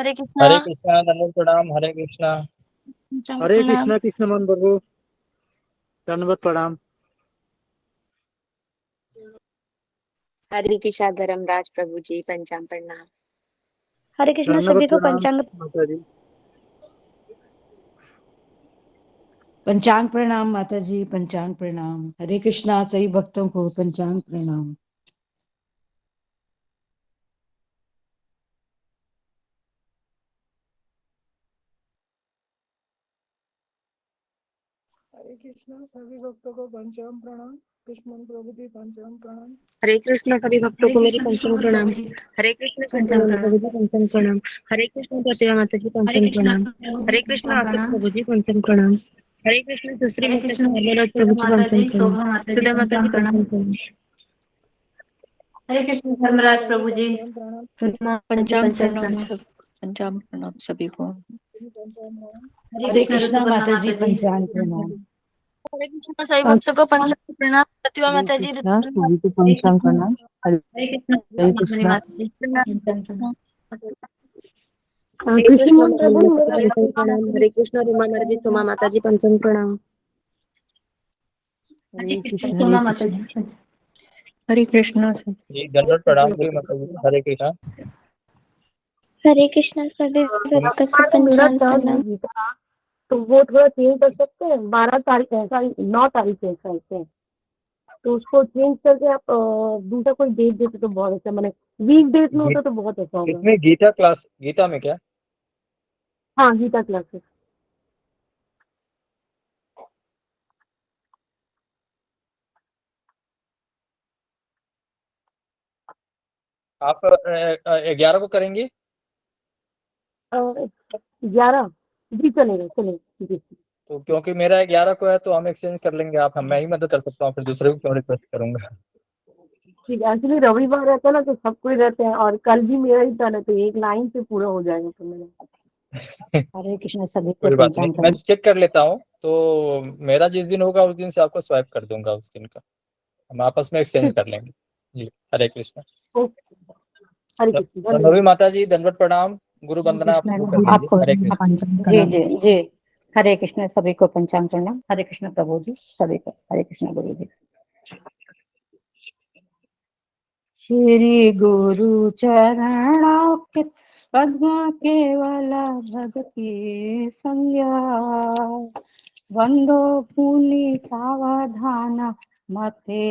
हरे कृष्णा। हरे कृष्णा, दंडवत प्रणाम। हरे कृष्णा। हरे कृष्णा कृष्णमन प्रभु, दंडवत प्रणाम। हरे कृष्णा धर्मराज प्रभु जी, पंचांग प्रणाम। हरे कृष्णा दंडवत सभी को प्रणाम पंचांग माता जी। पंचांग प्रणाम माता जी, पंचांग प्रणाम। हरे कृष्णा सभी भक्तों को पंचांग प्रणाम। हरे कृष्णा सभी भक्तों को पंचांग प्रणाम। कृष्ण प्रभु जी पंचांग प्रणाम। हरे कृष्णा सभी भक्तों को मेरी पंचांग प्रणाम। हरे कृष्णा सत्यानंद प्रभु जी पंचांग प्रणाम। हरे कृष्णा सत्या माता जी पंचांग प्रणाम। हरे कृष्णा आशिष प्रभु जी पंचांग प्रणाम। हरे कृष्णा सुश्री माता जी हरिलाल प्रभु जी पंचांग प्रणाम। सुधा माता जी पंचांग प्रणाम। हरे कृष्ण धर्मराज प्रभु जी, पंचांग प्रणाम सब पंचांग प्रणाम सभी को। हरे कृष्णा माता जी, पंचांग प्रणाम। हरे कृष्णा सभी भक्तों को पंचांग प्रणाम। सत्यवा हरे माता जी कृष्णा सभी को पंचांग प्रणाम। हरे कृष्ण हरे कृष्णा। हरे कृष्णा पंचांग प्रणाम। हरे कृष्णा रीमा माता जी सोमा माता जी पंचांग प्रणाम। हरे कृष्णा। सोमा माता जी। हरे कृष्णा सब जी, दंडवत प्रणाम जी माता जी। हरे कृष्णा। हरे कृष्णा सभी भक्तों को मेरा पंचांग चार्ज प्रणाम। नहीं था, तो वो थोड़ा चेंज कर सकते हैं। 12 तारीख ऐसा, 9 तारीख ऐसा है, तो उसको चेंज करके आप दूसरा कोई डेट देते तो बहुत अच्छा, मैंने वीक डेट में होता तो बहुत अच्छा होगा। इसमें गीता क्लास, गीता में क्या? हाँ, गीता क्लासेस। आप 11 को करेंगे? 11 जी चलेगा, चलेगा जी। तो क्योंकि मेरा 11 को है तो हम एक्सचेंज कर लेंगे। आप मैं ही मदद कर सकता हूँ, फिर दूसरे को क्यों रिक्वेस्ट करूंगा। ठीक है, एक्चुअली रविवार रहता है ना, तो सब कोई रहते हैं, और कल भी मेरा ही टर्न है, तो एक लाइन से पूरा हो जाएगा तो मेरा। हरे कृष्णा सभी को कोई बात नहीं, पंचांग मैं प्रणाम। चेक कर लेता हूँ। तो मेरा जिस दिन होगा उस दिन से आपको स्वाइप कर दूंगा, उस दिन का हम आपस में एक्सचेंज कर लेंगे जी। हरे कृष्णा। हरे कृष्ण, तो नवी माता जी दंडवत प्रणाम। गुरु हरे वंदना आप कृष्णा शुरू कर दीजिए। आपको हरे कृष्ण। पंचांग जी प्रणाम। जी जी। हरे कृष्ण सभी को पंचांग प्रणाम। हरे कृष्ण प्रभु जी सभी को हरे कृष्ण गुरु जी। श्री गुरु चरणों के पद्म केवल भक्ति संज्ञा वंदो पुनि सावधान मते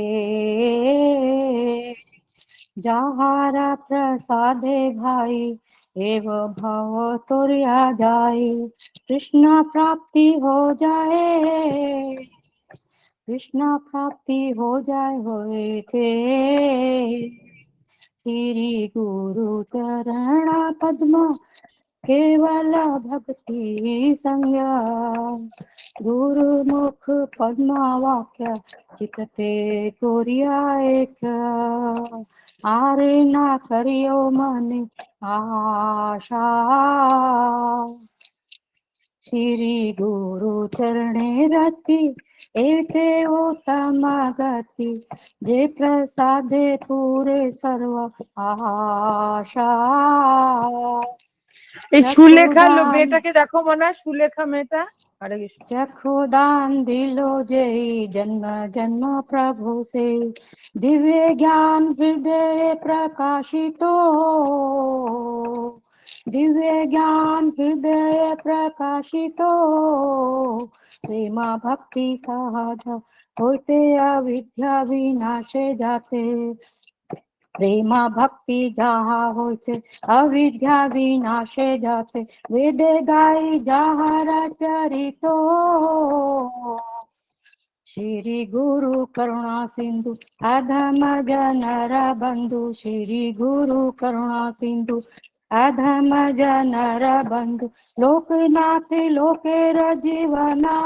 जहारा प्रसादे भाई एव भव तोरिया जाए कृष्ण प्राप्ति हो जाए कृष्ण प्राप्ति हो जाए होए थे श्री गुरु चरण पद्म केवल भक्ति संज्ञा गुरुमुख पद्मा वाक्य चितते तोरिया एक आरे ना करियो मन आशा श्री गुरु चरणे रति एते उत्तम गति जे प्रसादे पूरे सर्व आशा সুলেখা মেয়েটাকে দেখো, মনে হয় সুলেখা মেয়েটা। हरे कृष्ण। चक्षुदान दिलो जय जन्म जन्म प्रभु से दिव्य ज्ञान हृदय प्रकाशितो दिव्य ज्ञान हृदय प्रकाशितो प्रेमा भक्ति सहज होते अविद्या विनाशे जाते प्रेमा भक्ति जहाँ होते अविद्या विनाशे जाते वेद गाई जहारा चरितो श्री गुरु करुणा सिंधु अधम जनर बंधु श्री गुरु करुणा सिंधु अधम जनर बंधु लोकनाथ लोकेर जीवना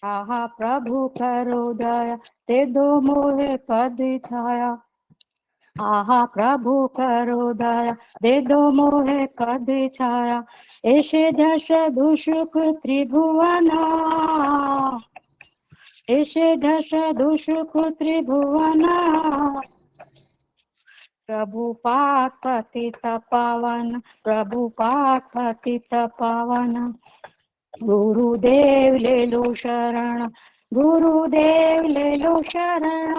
आहा प्रभु करो दया ते दो मोहे पद छाया आहा प्रभु करो दया दे दो मोहे पद छाया ऐसे दश दुष्क त्रिभुवना ऐसे दश दुष्क त्रिभुवना प्रभुपाद पतित पावन, प्रभुपाद पतित पावन। गुरुदेव ले लो शरण, गुरुदेव ले लो शरण।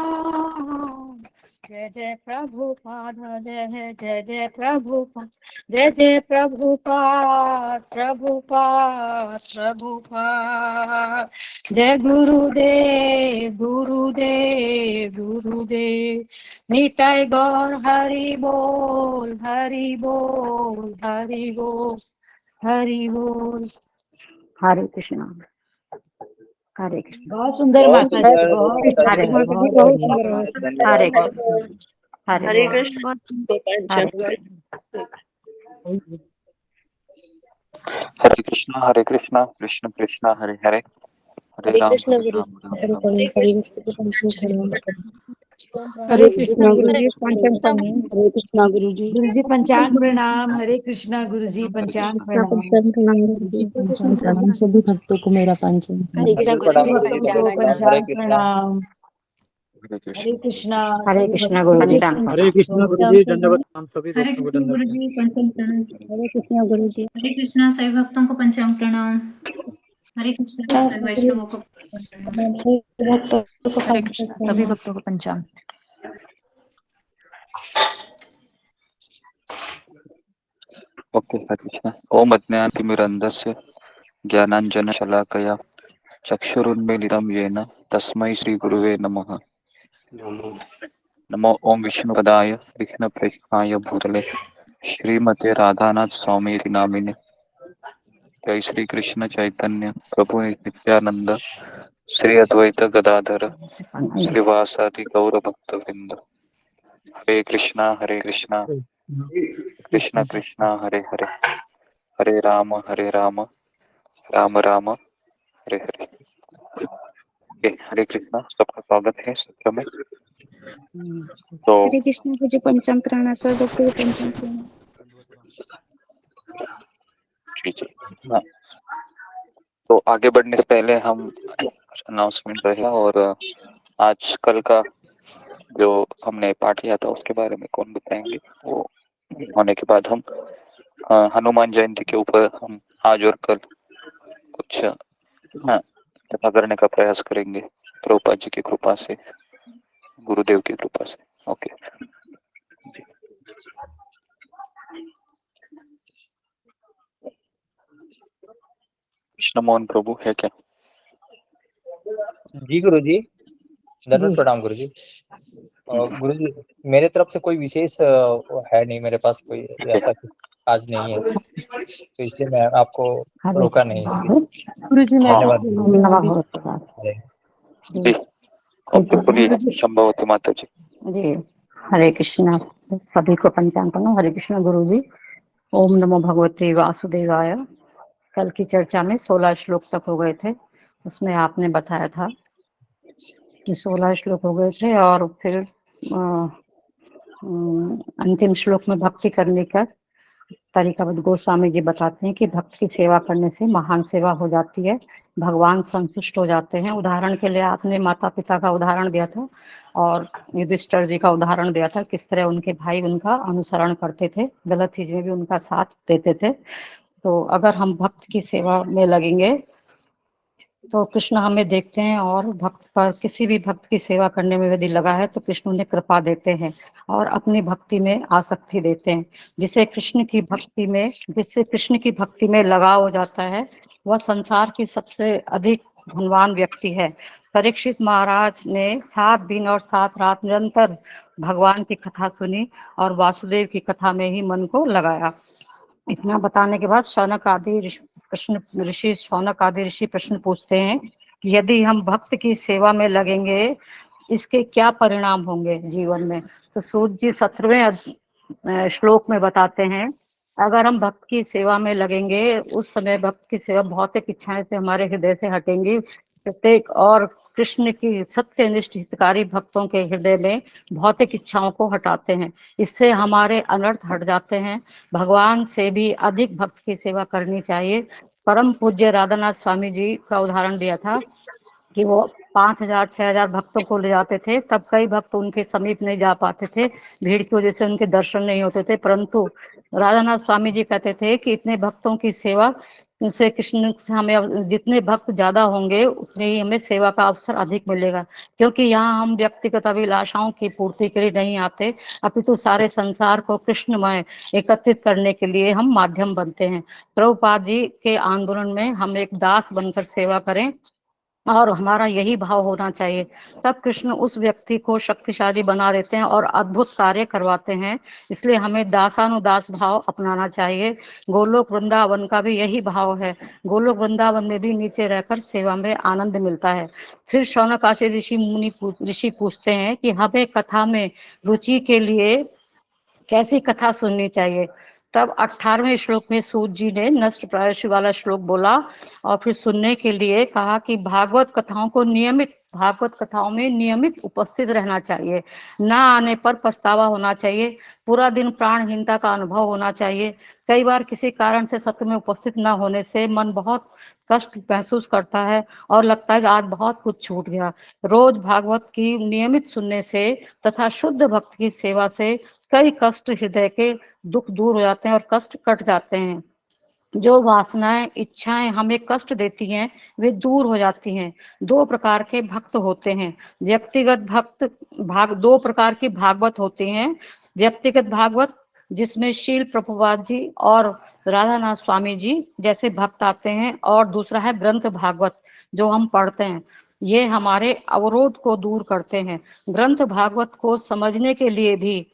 जय जय प्रभुपाद, जय जय जय प्रभुपाद, जय जय प्रभुपाद, प्रभुपाद प्रभुपाद। जय गुरुदेव, गुरुदेव, गुरुदेव। निताय गौर हरि बोल, हरि बोल, हरि बोल, हरि बोल। हरे कृष्णा, हरे कृष्णा। बहुत सुंदर बहुत माता जी, सुंदर, बहुत बहुत सुंदर, सारे हरे बहुत बहुत बढ़िया। सुंदर, हरे धन्यवाद। बोल, हरे हरे बोल, कृष्ण हरे। हरे कृष्णा कृष्ण कृष्ण हरे हरे हरे हरे राम कृष्ण राम गुरु राम हरे राम। हरे कृष्ण प्रणाम। हरे कृष्णा गुरु जी, पंचम प्रणाम। हरे कृष्णा गुरु जी, गुरु जी पंचांग प्रणाम। हरे कृष्णा गुरु जी पंचांग प्रणाम। पंचम प्रणाम गुरु जी, पंचम प्रणाम। सभी भक्तों को मेरा पंचम हरे कृष्णा पंचम गुरु प्रणाम जी गुरु जी, भक्तों पंचम को प्रणाम। हरे पंचांग कृष्णा। प्रणाम। हरे हरे कृष्ण। कृष्णा हरे सभी कृष्णा भक्तों गुरु जी, को राम हरे कृष्णा गुरु जी, दंडवत प्रणाम सभी हरे भक्तों को कृष्ण दंडवत गुरु प्रणाम। जी, पंचम प्रणाम। हरे कृष्णा गुरु जी, हरे कृष्णा सभी भक्तों को पंचांग प्रणाम। हरे कृष्णा सभी वैष्णवों को प्रणाम। सभी भक्तों को हरे पंचम कृष्णा सभी प्रणाम। भक्तों को पंचांग। ओके हरे कृष्ण। ओम अज्ञानतिमिरन्धस्य ज्ञानाञ्जनशलाकया चक्षुरुन्मीलितं येन तस्मै श्रीगुरुवे नमः। नमो ओम विष्णुपदाय कृष्णप्रेष्ठाय भूतले श्रीमते राधानाथ स्वामी नामिने। जय श्री कृष्ण चैतन्य प्रभु नित्यानंद श्री अद्वैत गदाधर श्रीवासादि गौर भक्तवृंद। हरे कृष्णा कृष्ण कृष्ण हरे हरे हरे राम राम राम हरे हरे। ओके, हरे कृष्णा, सबका स्वागत है सत्र में। तो हरे कृष्ण गुरु जी पंचम प्रणाम, सब भक्तों को पंचम प्रणाम। जी जी हाँ, तो आगे बढ़ने से पहले हम अनाउंसमेंट रहेगा और आज कल का जो हमने पाठ किया था उसके बारे में कौन बताएंगे। वो होने के बाद हम हनुमान जयंती के ऊपर हम आज और कल कुछ कथा करने का प्रयास करेंगे प्रभुपाद जी की कृपा से, गुरुदेव की कृपा से। ओके कृष्ण मोहन प्रभु है क्या? जी गुरु जी, धन्यवाद प्रणाम गुरु जी। गुरु जी मेरे तरफ से कोई विशेष है नहीं, मेरे पास कोई ऐसा कुछ आज नहीं है, तो इसलिए मैं आपको रोका नहीं इसलिए। गुरु जी मैं कुछ धन्यवाद गुरु बोलना जी। चाहूंगी। हरे जी ओके, बोलिए शंभवती माता जी। जी, हरे कृष्णा सभी को पंचांग प्रणाम। हरे कृष्णा गुरु जी। ओम नमो भगवते वासुदेवाय। कल की चर्चा में 16 श्लोक तक हो गए थे, उसमें आपने बताया था कि 16 श्लोक हो गए थे और फिर अंतिम श्लोक में भक्ति करने का तरीकावत गोस्वामी जी बताते हैं कि भक्त की सेवा करने से महान सेवा हो जाती है, भगवान संतुष्ट हो जाते हैं। उदाहरण के लिए आपने माता पिता का उदाहरण दिया था और युधिष्ठिर जी का उदाहरण दिया था, किस तरह उनके भाई उनका अनुसरण करते थे, गलत चीज में भी उनका साथ देते थे। तो अगर हम भक्त की सेवा में लगेंगे तो कृष्ण हमें देखते हैं और भक्त पर, किसी भी भक्त की सेवा करने में यदि लगा है तो कृष्ण उन्हें कृपा देते हैं और अपनी भक्ति में आसक्ति देते हैं। जिससे कृष्ण की भक्ति में लगाव हो जाता है, वह संसार की सबसे अधिक धनवान व्यक्ति है। परीक्षित महाराज ने 7 दिन और 7 रात निरंतर भगवान की कथा सुनी और वासुदेव की कथा में ही मन को लगाया। इतना बताने के बाद शौनक आदि ऋषि प्रश्न पूछते हैं कि यदि हम भक्त की सेवा में लगेंगे इसके क्या परिणाम होंगे जीवन में। तो सूत जी 17वें श्लोक में बताते हैं, अगर हम भक्त की सेवा में लगेंगे उस समय भक्त की सेवा भौतिक इच्छाएं से हमारे हृदय से हटेंगी प्रत्येक, और कृष्ण की सत्यनिष्ठ हितकारी भक्तों के हृदय में भौतिक इच्छाओं को हटाते हैं। इससे हमारे अनर्थ हट जाते हैं। भगवान से भी अधिक भक्त की सेवा करनी चाहिए। परम पूज्य राधानाथ स्वामी जी का उदाहरण दिया था कि वो 5,000 6,000 भक्तों को ले जाते थे, तब कई भक्त उनके समीप नहीं जा पाते थे, भीड़ की वजह से उनके दर्शन नहीं होते थे। परंतु राधानाथ स्वामी जी कहते थे कि इतने भक्तों की सेवा उनसे कृष्ण से हमें, जितने भक्त ज्यादा होंगे उतने ही हमें सेवा का अवसर अधिक मिलेगा, क्योंकि यहाँ हम व्यक्तिगत अभिलाषाओं की पूर्ति के लिए नहीं आते, अपितु सारे संसार को कृष्णमय एकत्रित करने के लिए हम माध्यम बनते हैं। प्रभुपाद जी के आंदोलन में हम एक दास बनकर सेवा करें और हमारा यही भाव होना चाहिए, तब कृष्ण उस व्यक्ति को शक्तिशाली बना देते हैं और अद्भुत कार्य करवाते हैं। इसलिए हमें दासानुदास भाव अपनाना चाहिए। गोलोक वृंदावन का भी यही भाव है। गोलोक वृंदावन में भी नीचे रहकर सेवा में आनंद मिलता है। फिर शौनक आचार्य ऋषि पूछते हैं कि हमें कथा में रुचि के लिए कैसी कथा सुननी चाहिए। तब 18वें श्लोक में सूत जी ने नष्ट प्रायश्य वाला श्लोक बोला और फिर सुनने के लिए कहा कि भागवत कथाओं में नियमित उपस्थित रहना चाहिए, ना आने पर पछतावा होना चाहिए, पूरा दिन प्राणहीनता का अनुभव होना चाहिए। कई बार किसी कारण से सत्र में उपस्थित न होने से मन बहुत कष्ट महसूस करता है और लगता है कि आज बहुत कुछ छूट गया। रोज भागवत की नियमित सुनने से तथा शुद्ध भक्त की सेवा से कई कष्ट, हृदय के दुख दूर हो जाते हैं और कष्ट कट जाते हैं। जो वासनाएं, इच्छाएं हमें कष्ट देती हैं वे दूर हो जाती हैं। दो प्रकार के भक्त होते हैं। व्यक्तिगत भक्त दो प्रकार के भागवत होते हैं। व्यक्तिगत भागवत जिसमें शील प्रभुपाद जी और राधानाथ स्वामी जी जैसे भक्त आते हैं, और दूसरा है ग्रंथ भागवत जो हम पढ़ते हैं। ये हमारे अवरोध को दूर करते हैं। ग्रंथ भागवत को समझने के लिए भी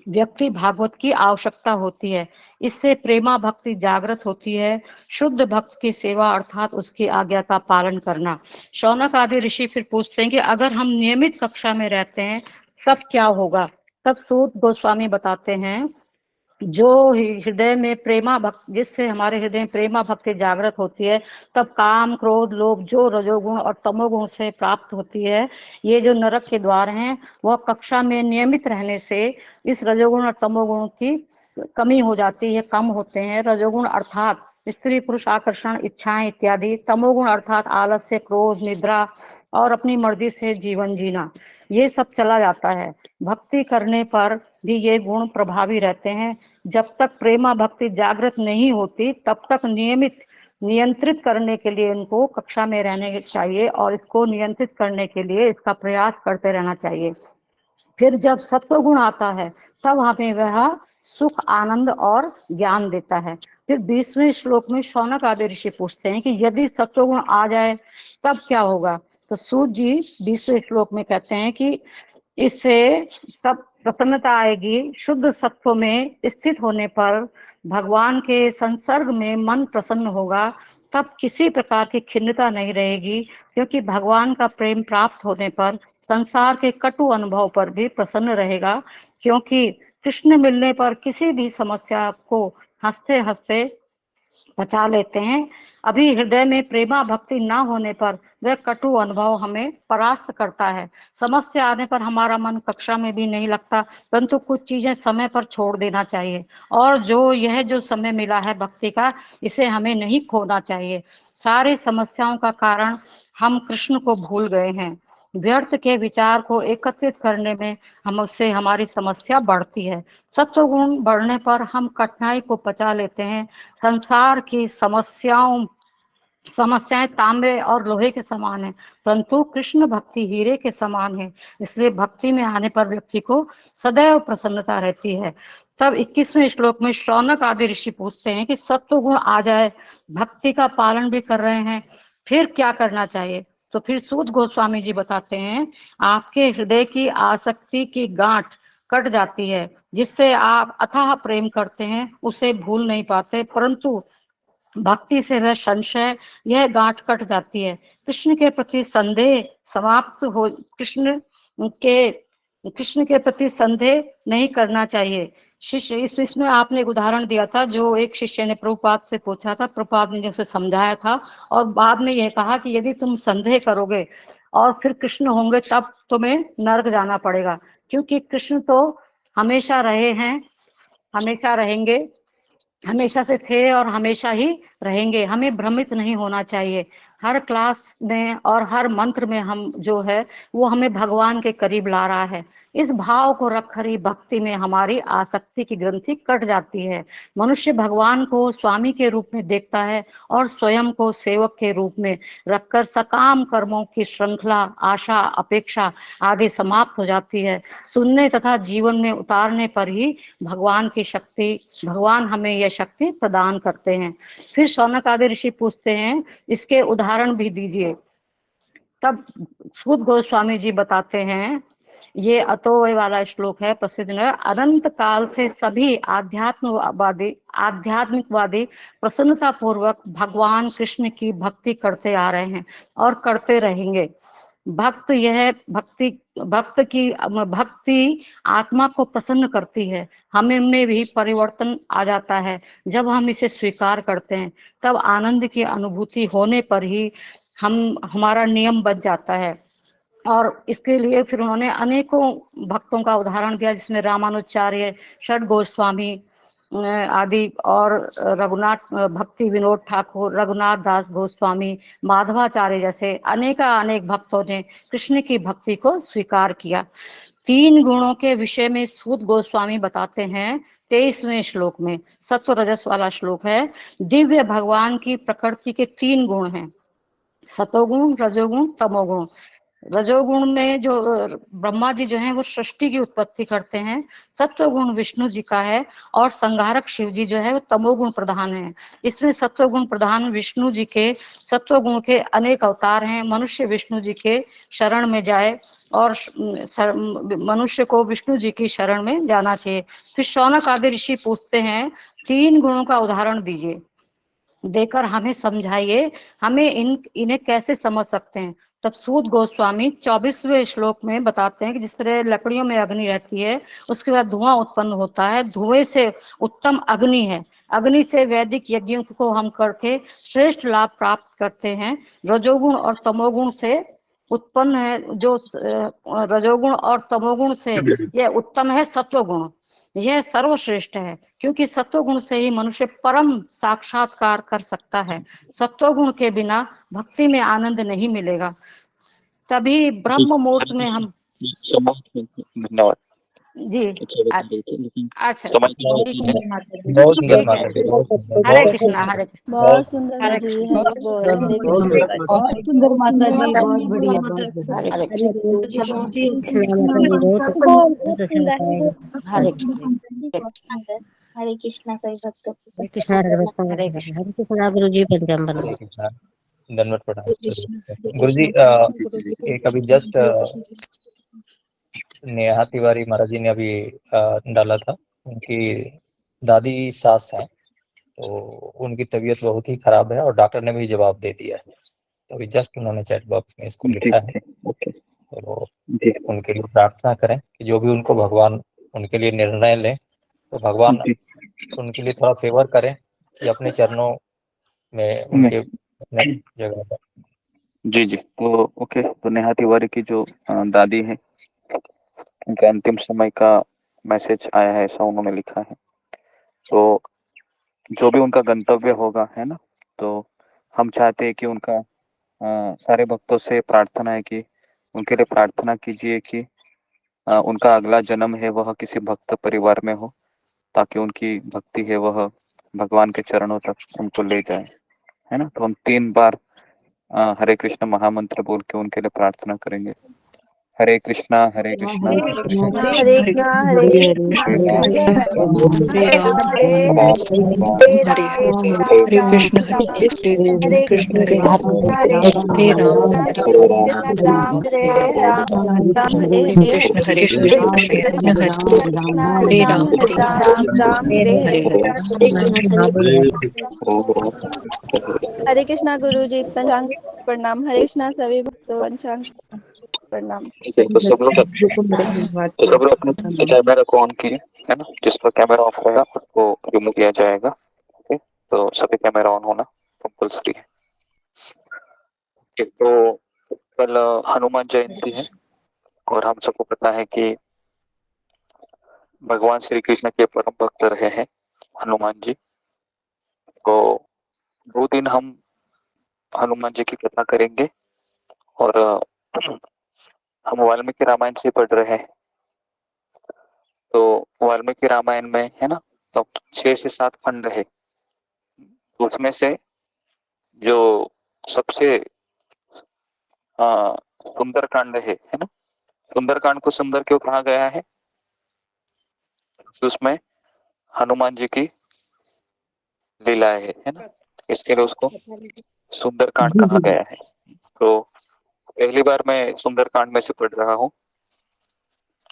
व्यक्ति भागवत की आवश्यकता होती है। इससे प्रेमा भक्ति जागृत होती है। शुद्ध भक्त की सेवा अर्थात उसकी आज्ञा का पालन करना। शौनक आदि ऋषि फिर पूछते हैं कि अगर हम नियमित कक्षा में रहते हैं तब क्या होगा। तब सूत गोस्वामी बताते हैं जो हृदय में प्रेमा भक्ति, जिससे हमारे हृदय में प्रेमा भक्ति जागृत होती है, तब काम, क्रोध, लोभ जो रजोगुण और तमोगुण से प्राप्त होती है, ये जो नरक के द्वार हैं, वह कक्षा में नियमित रहने से इस रजोगुण और तमोगुण की कमी हो जाती है, कम होते हैं। रजोगुण अर्थात स्त्री पुरुष आकर्षण, इच्छाएं इत्यादि। तमोगुण अर्थात आलस्य, क्रोध, निद्रा और अपनी मर्जी से जीवन जीना, ये सब चला जाता है। भक्ति करने पर भी ये गुण प्रभावी रहते हैं। जब तक प्रेमा भक्ति जागृत नहीं होती तब तक नियंत्रित करने के लिए इनको कक्षा में रहने चाहिए और इसको नियंत्रित करने के लिए इसका प्रयास करते रहना चाहिए। फिर जब सत्वगुण आता है तब हमें वह सुख, आनंद और ज्ञान देता है। फिर 20वें श्लोक में शौनक आदि ऋषि पूछते हैं कि यदि सत्वगुण आ जाए तब क्या होगा। तो सूत जी 20वें श्लोक में कहते हैं कि इससे सब प्रसन्नता आएगी। शुद्ध सत्व में स्थित होने पर भगवान के संसर्ग में मन प्रसन्न होगा, तब किसी प्रकार की खिन्नता नहीं रहेगी, क्योंकि भगवान का प्रेम प्राप्त होने पर संसार के कटु अनुभव पर भी प्रसन्न रहेगा, क्योंकि कृष्ण मिलने पर किसी भी समस्या को हंसते हंसते बचा लेते हैं। अभी हृदय में प्रेमा भक्ति न होने पर वह कटु अनुभव हमें परास्त करता है। समस्या आने पर हमारा मन कक्षा में भी नहीं लगता, परंतु कुछ चीजें समय पर छोड़ देना चाहिए और जो समय मिला है भक्ति का, इसे हमें नहीं खोना चाहिए। सारी समस्याओं का कारण हम कृष्ण को भूल गए हैं। व्यर्थ के विचार को एकत्रित करने में हमसे हमारी समस्या बढ़ती है। सत्वगुण बढ़ने पर हम कठिनाई को पचा लेते हैं। संसार की समस्याएं तांबे और लोहे के समान है, परंतु कृष्ण भक्ति हीरे के समान है। इसलिए भक्ति में आने पर व्यक्ति को सदैव प्रसन्नता रहती है। तब 21वें श्लोक में शौनक आदि ऋषि पूछते हैं कि सत्वगुण आ जाए, भक्ति का पालन भी कर रहे हैं, फिर क्या करना चाहिए। तो फिर सूत गोस्वामी जी बताते हैं, आपके हृदय की आसक्ति की गांठ कट जाती है, जिससे आप अथाह प्रेम करते हैं, उसे भूल नहीं पाते, परंतु भक्ति से वह संशय, यह गांठ कट जाती है। कृष्ण के प्रति संदेह समाप्त हो, कृष्ण के प्रति संदेह नहीं करना चाहिए। शिष्य, इसमें आपने एक उदाहरण दिया था, जो एक शिष्य ने प्रभुपाद से पूछा था, प्रभुपाद ने उसे समझाया था और बाद में यह कहा कि यदि तुम संदेह करोगे और फिर कृष्ण होंगे तब तुम्हें नरक जाना पड़ेगा, क्योंकि कृष्ण तो हमेशा रहे हैं, हमेशा रहेंगे, हमेशा से थे और हमेशा ही रहेंगे। हमें भ्रमित नहीं होना चाहिए। हर क्लास में और हर मंत्र में हम जो है वो हमें भगवान के करीब ला रहा है। इस भाव को रखकर ही भक्ति में हमारी आसक्ति की ग्रंथि कट जाती है। मनुष्य भगवान को स्वामी के रूप में देखता है और स्वयं को सेवक के रूप में रखकर सकाम कर्मों की श्रृंखला, आशा, अपेक्षा आदि समाप्त हो जाती है। सुनने तथा जीवन में उतारने पर ही भगवान हमें यह शक्ति प्रदान करते हैं। फिर शौनक आदि ऋषि पूछते हैं, इसके उदाहरण भी दीजिए। तब सूत गोस्वामी जी बताते हैं, ये अतोवय वाला श्लोक है प्रसिद्ध है। अनंत काल से सभी आध्यात्मिकवादी प्रसन्नता पूर्वक भगवान कृष्ण की भक्ति करते आ रहे हैं और करते रहेंगे। भक्ति आत्मा को प्रसन्न करती है। हमें में भी परिवर्तन आ जाता है। जब हम इसे स्वीकार करते हैं तब आनंद की अनुभूति होने पर ही हमारा नियम बच जाता है। और इसके लिए फिर उन्होंने अनेकों भक्तों का उदाहरण दिया, जिसमें रामानुजाचार्य, षड गोस्वामी आदि और रघुनाथ भक्ति विनोद ठाकुर, रघुनाथ दास गोस्वामी, माधवाचार्य जैसे अनेक भक्तों ने कृष्ण की भक्ति को स्वीकार किया। 3 गुणों के विषय में सूत गोस्वामी बताते हैं 23वें श्लोक में। सत्व रजस वाला श्लोक है। दिव्य भगवान की प्रकृति के 3 गुण हैं, सतोगुण, रजोगुण, तमोगुण। रजोगुण में जो ब्रह्मा जी जो हैं वो सृष्टि की उत्पत्ति करते हैं। सत्वगुण विष्णु जी का है और संहारक शिव जी जो है वो तमोगुण प्रधान है। इसमें सत्वगुण प्रधान विष्णु जी के सत्वगुण के अनेक अवतार हैं। मनुष्य विष्णु जी के शरण में जाए और मनुष्य को विष्णु जी की शरण में जाना चाहिए। फिर शौनक आदि ऋषि पूछते हैं, 3 गुणों का उदाहरण दीजिए, देकर हमें समझाइए, हमें इन्हें कैसे समझ सकते हैं। तब सूत गोस्वामी 24वें श्लोक में बताते हैं कि जिस तरह लकड़ियों में अग्नि रहती है, उसके बाद धुआं उत्पन्न होता है, धुएं से उत्तम अग्नि है। अग्नि से वैदिक यज्ञों को हम करके श्रेष्ठ लाभ प्राप्त करते हैं। रजोगुण और तमोगुण से उत्पन्न है जो रजोगुण और तमोगुण से यह उत्तम है सत्वगुण। यह सर्वश्रेष्ठ है क्योंकि सत्वगुण से ही मनुष्य परम साक्षात्कार कर सकता है। सत्वगुण के बिना भक्ति में आनंद नहीं मिलेगा। तभी ब्रह्म मुहूर्त में हम धन्यवाद जी अच्छा समय बहुत सुंदर माता जी, बहुत सुंदर, हरे बहुत कृष्णा हरे कृष्णा बहुत सुंदर हरे जी, कृष्णा हरे बोल, हरे कृष्णा। बहुत सुंदर माता जी, बहुत बढ़िया, बहुत बढ़िया। हरे बहुत सुंदर, हरे बहुत सुंदर। हरे कृष्णा सभी भक्तों को हरे कृष्णा गुरु जी पंचामृत। हरे कृष्णा। धन्यवाद प्रणाम। हरे कृष्णा, हरे गुरु जी कृष्णा, गुरु जी, एक अभी जस्ट हरे कृष्ण जी। नेहा तिवारी महाराज जी ने अभी डाला था, उनकी दादी सास हैं, तो उनकी तबीयत बहुत ही खराब है और डॉक्टर ने भी जवाब दे दिया है। तो अभी जस्ट उन्होंने चैट बॉक्स में इसको लिखा है, तो उनके लिए प्रार्थना करें कि जो भी उनको भगवान उनके लिए निर्णय लें, तो भगवान उनके लिए थोड़ा फेवर करें कि अपने चरणों में उनके अपने जगह पर। जी जी। तो ओके, तो नेहा तिवारी की जो दादी है, उनके अंतिम समय का मैसेज आया है, ऐसा उन्होंने लिखा है। तो जो भी उनका गंतव्य होगा, है ना, तो हम चाहते हैं कि उनका सारे भक्तों से प्रार्थना है कि उनके लिए प्रार्थना कीजिए कि उनका अगला जन्म है वह किसी भक्त परिवार में हो, ताकि उनकी भक्ति है वह भगवान के चरणों तक उनको ले जाए, है ना। तो हम 3 बार हरे कृष्ण महामंत्र बोल के उनके लिए प्रार्थना करेंगे। हरे कृष्णा हरे कृष्णा हरे कृष्ण कृष्णा, कृष्ण हरे कृष्णा, हरे कृष्णा, हरे राम कृष्ण हरे हरे राम हरे, हरे राम हरे राम कृष्ण राम, हरे हरे कृष्ण कृष्ण हरे कृष्ण हरे हरे राम कृष्ण राम हरे राम, राम हरे हरे हरे, कृष्ण हरे हरे कृष्ण हरे कृष्ण कृष्ण हरे राम राम हरे राम, राम हरे हरे। हरे कृष्ण, हरे कृष्णा गुरु जी पंचांग प्रणाम। हरे कृष्णा सभी भक्तों पंचांग प्रणाम। तो सब लोग अपने कैमरा को ऑन कीजिए, है ना। जिसका कैमरा ऑफ रहेगा उसको रिमूव किया जाएगा। ओके, तो सभी कैमरा ऑन होना कंपल्सरी है। तो कल हनुमान जयंती है और हम सबको पता है कि भगवान श्री कृष्ण के परम भक्त रहे हैं हनुमान जी। तो 2 दिन हम हनुमान जी की कथा करेंगे और हम वाल्मीकि रामायण से पढ़ रहे हैं। तो वाल्मीकि रामायण में है ना, तो 6 से 7 खंड है। उसमें से जो सबसे सुंदर कांड है ना, सुंदर कांड को सुंदर क्यों कहा गया है? उसमें हनुमान जी की लीलाएं है ना, इसके लिए उसको सुंदर कांड कहा गया है। तो पहली बार मैं सुंदर कांड में से पढ़ रहा हूँ।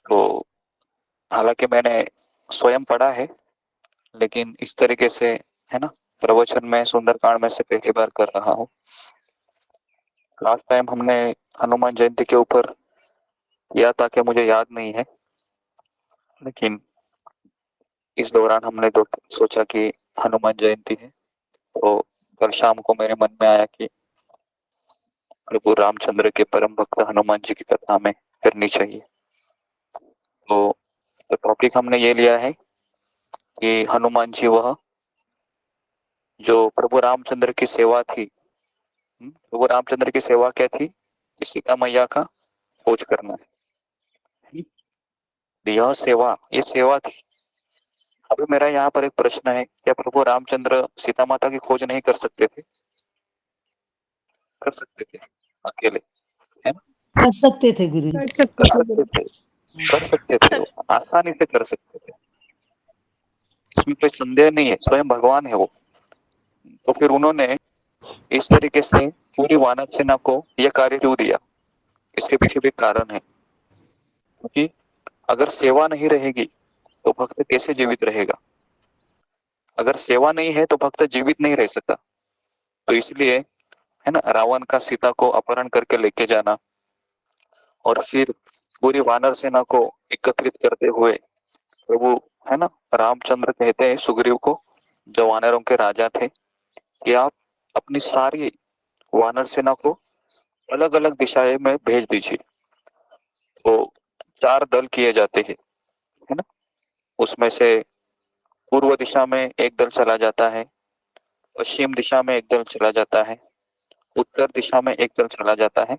तो हालांकि मैंने स्वयं पढ़ा है, लेकिन इस तरीके से है ना प्रवचन में सुंदर कांड में से पहली बार कर रहा हूँ। लास्ट टाइम हमने हनुमान जयंती के ऊपर किया था कि मुझे याद नहीं है, लेकिन इस दौरान हमने तो सोचा कि हनुमान जयंती है, तो कल शाम को मेरे मन में आया कि प्रभु रामचंद्र के परम भक्त हनुमान जी की कथा में करनी चाहिए। तो टॉपिक हमने ये लिया है कि हनुमान जी वह जो प्रभु रामचंद्र की सेवा थी। प्रभु रामचंद्र की सेवा क्या थी? कि सीता मैया का खोज करना है। यह सेवा, ये सेवा थी। अभी मेरा यहाँ पर एक प्रश्न है, क्या प्रभु रामचंद्र सीता माता की खोज नहीं कर सकते थे? कर सकते थे अकेले, है ना? कर सकते थे गुरु जी। कर सकते थे, कर सकते थे, आसानी से कर सकते थे, इसमें कोई संदेह नहीं है, स्वयं भगवान है वो। तो फिर उन्होंने इस तरीके से पूरी वानर सेना को यह कार्य क्यों दिया? इसके पीछे भी कारण है, क्योंकि अगर सेवा नहीं रहेगी तो भक्त कैसे जीवित रहेगा? अगर सेवा नहीं है तो भक्त जीवित नहीं रह सकता। तो इसलिए है ना, रावण का सीता को अपहरण करके लेके जाना और फिर पूरी वानर सेना को एकत्रित करते हुए प्रभु है ना रामचंद्र कहते हैं सुग्रीव को, जो वानरों के राजा थे, कि आप अपनी सारी वानर सेना को अलग अलग दिशाएं में भेज दीजिए। तो 4 दल किए जाते हैं, है ना। उसमें से पूर्व दिशा में एक दल चला जाता है, पश्चिम दिशा में एक दल चला जाता है, उत्तर दिशा में एक दल चला जाता है,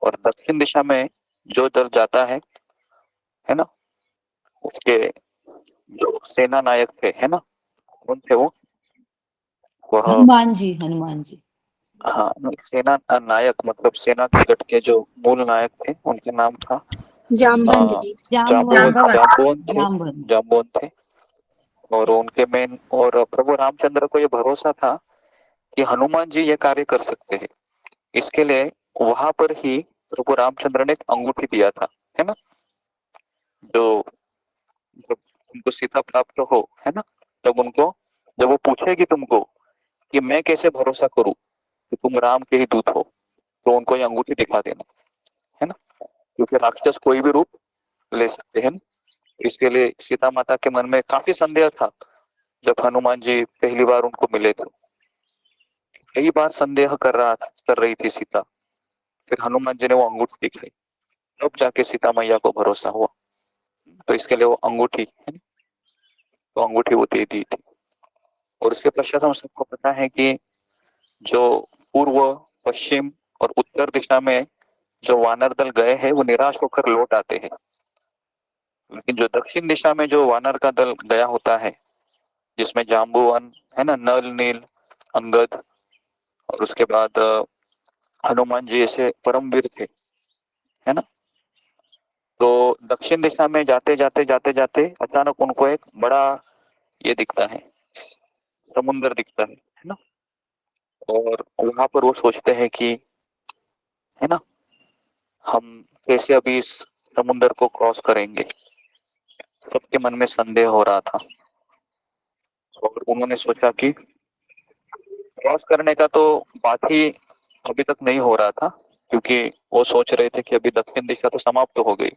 और दक्षिण दिशा में जो दल जाता है ना, उसके जो सेना नायक थे है ना, कौन थे वो? वह हनुमान जी, हनुमान जी। हाँ, सेना नायक मतलब सेना के गठ के जो मूल नायक थे, उनका नाम था जामवंत जी। जाम्बोन थे। और उनके मेन और प्रभु रामचंद्र को ये भरोसा था कि हनुमान जी ये कार्य कर सकते हैं। इसके लिए वहां पर ही प्रभु रामचंद्र ने एक अंगूठी दिया था, है ना, जो जब उनको सीता प्राप्त हो है ना, तब उनको जब वो पूछेगी तुमको कि मैं कैसे भरोसा करूं कि तुम राम के ही दूत हो, तो उनको ये अंगूठी दिखा देना, है ना, क्योंकि राक्षस कोई भी रूप ले सकते हैं। इसके लिए सीता माता के मन में काफी संदेह था जब हनुमान जी पहली बार उनको मिले थे। कई बार संदेह कर रही थी सीता, फिर हनुमान जी ने वो अंगूठी दिखाई, तब जाके सीता मैया को भरोसा हुआ। तो इसके लिए वो अंगूठी है ना, तो अंगूठी वो दे दी थी। और उसके पश्चात हम सबको पता है कि जो पूर्व, पश्चिम और उत्तर दिशा में जो वानर दल गए हैं वो निराश होकर लौट आते हैं, लेकिन जो दक्षिण दिशा में जो वानर का दल गया होता है, जिसमें जाम्बुवन है ना, नल, नील, अंगद और उसके बाद हनुमान जी ऐसे परमवीर थे, है ना। तो दक्षिण दिशा में जाते जाते जाते जाते अचानक उनको एक बड़ा ये दिखता है, समुन्द्र दिखता है ना। और वहां पर वो सोचते हैं कि है ना, हम कैसे अभी इस समुन्द्र को क्रॉस करेंगे। सबके मन में संदेह हो रहा था और उन्होंने सोचा कि क्रॉस करने का तो बात ही अभी तक नहीं हो रहा था, क्योंकि वो सोच रहे थे कि अभी दक्षिण दिशा तो समाप्त हो गई।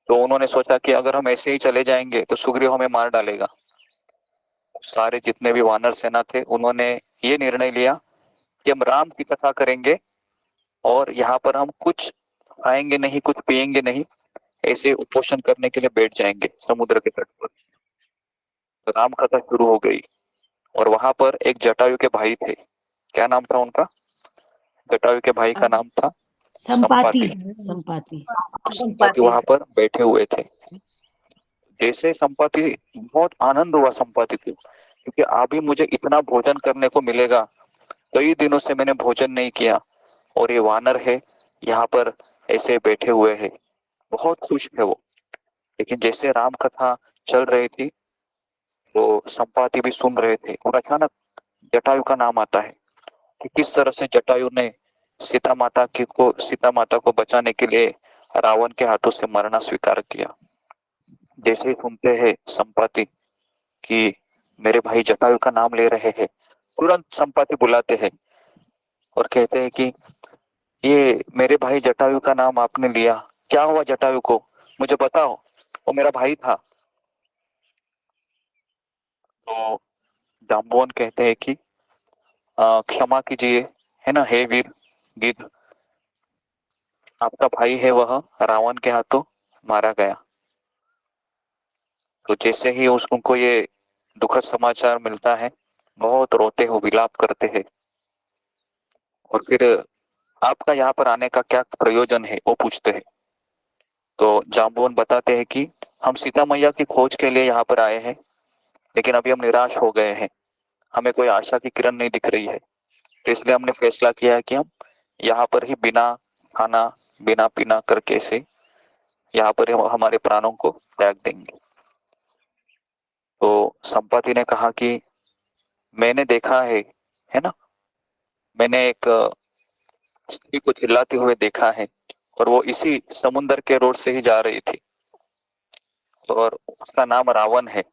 तो उन्होंने सोचा कि अगर हम ऐसे ही चले जाएंगे तो सुग्रीव हमें मार डालेगा। सारे जितने भी वानर सेना थे उन्होंने ये निर्णय लिया कि हम राम की कथा करेंगे और यहाँ पर हम कुछ खाएंगे नहीं, कुछ पिएंगे नहीं, ऐसे उपोषण करने के लिए बैठ जाएंगे समुद्र के तट पर। तो राम कथा शुरू हो गई और वहां पर एक जटायु के भाई थे, क्या नाम था उनका? जटायु के भाई का नाम था संपाति। संपाति। संपाति वहां पर बैठे हुए थे। जैसे संपाति, बहुत आनंद हुआ संपाति को, क्योंकि अभी मुझे इतना भोजन करने को मिलेगा, कई दिनों से मैंने भोजन नहीं किया और ये वानर है यहाँ पर ऐसे बैठे हुए हैं। बहुत खुश थे वो। लेकिन जैसे राम कथा चल रही थी तो संपाति भी सुन रहे थे और अचानक जटायु का नाम आता है कि किस तरह से जटायु ने सीता माता को बचाने के लिए रावण के हाथों से मरना स्वीकार किया। जैसे ही सुनते हैं संपाति कि मेरे भाई जटायु का नाम ले रहे हैं, तुरंत संपाति बुलाते हैं और कहते हैं कि ये मेरे भाई जटायु का नाम आपने लिया, क्या हुआ जटायु को, मुझे बताओ, वो मेरा भाई था। तो जाम्बुवन कहते हैं कि क्षमा कीजिए, है ना, हे वीर गिद्ध, आपका भाई है वह रावण के हाथों मारा गया। तो जैसे ही उनको ये दुखद समाचार मिलता है, बहुत रोते हो, विलाप करते हैं। और फिर आपका यहाँ पर आने का क्या प्रयोजन है, वो पूछते हैं। तो जाम्बुवन बताते हैं कि हम सीता मैया की खोज के लिए यहाँ पर आए हैं, लेकिन अभी हम निराश हो गए हैं, हमें कोई आशा की किरण नहीं दिख रही है। तो इसलिए हमने फैसला किया है कि हम यहाँ पर ही बिना खाना बिना पीना करके से यहाँ पर ही हमारे प्राणों को त्याग देंगे। तो संपाति ने कहा कि मैंने देखा है ना, मैंने एक स्त्री को चिल्लाते हुए देखा है और वो इसी समुन्दर के रोड से ही जा रही थी और उसका नाम रावण है।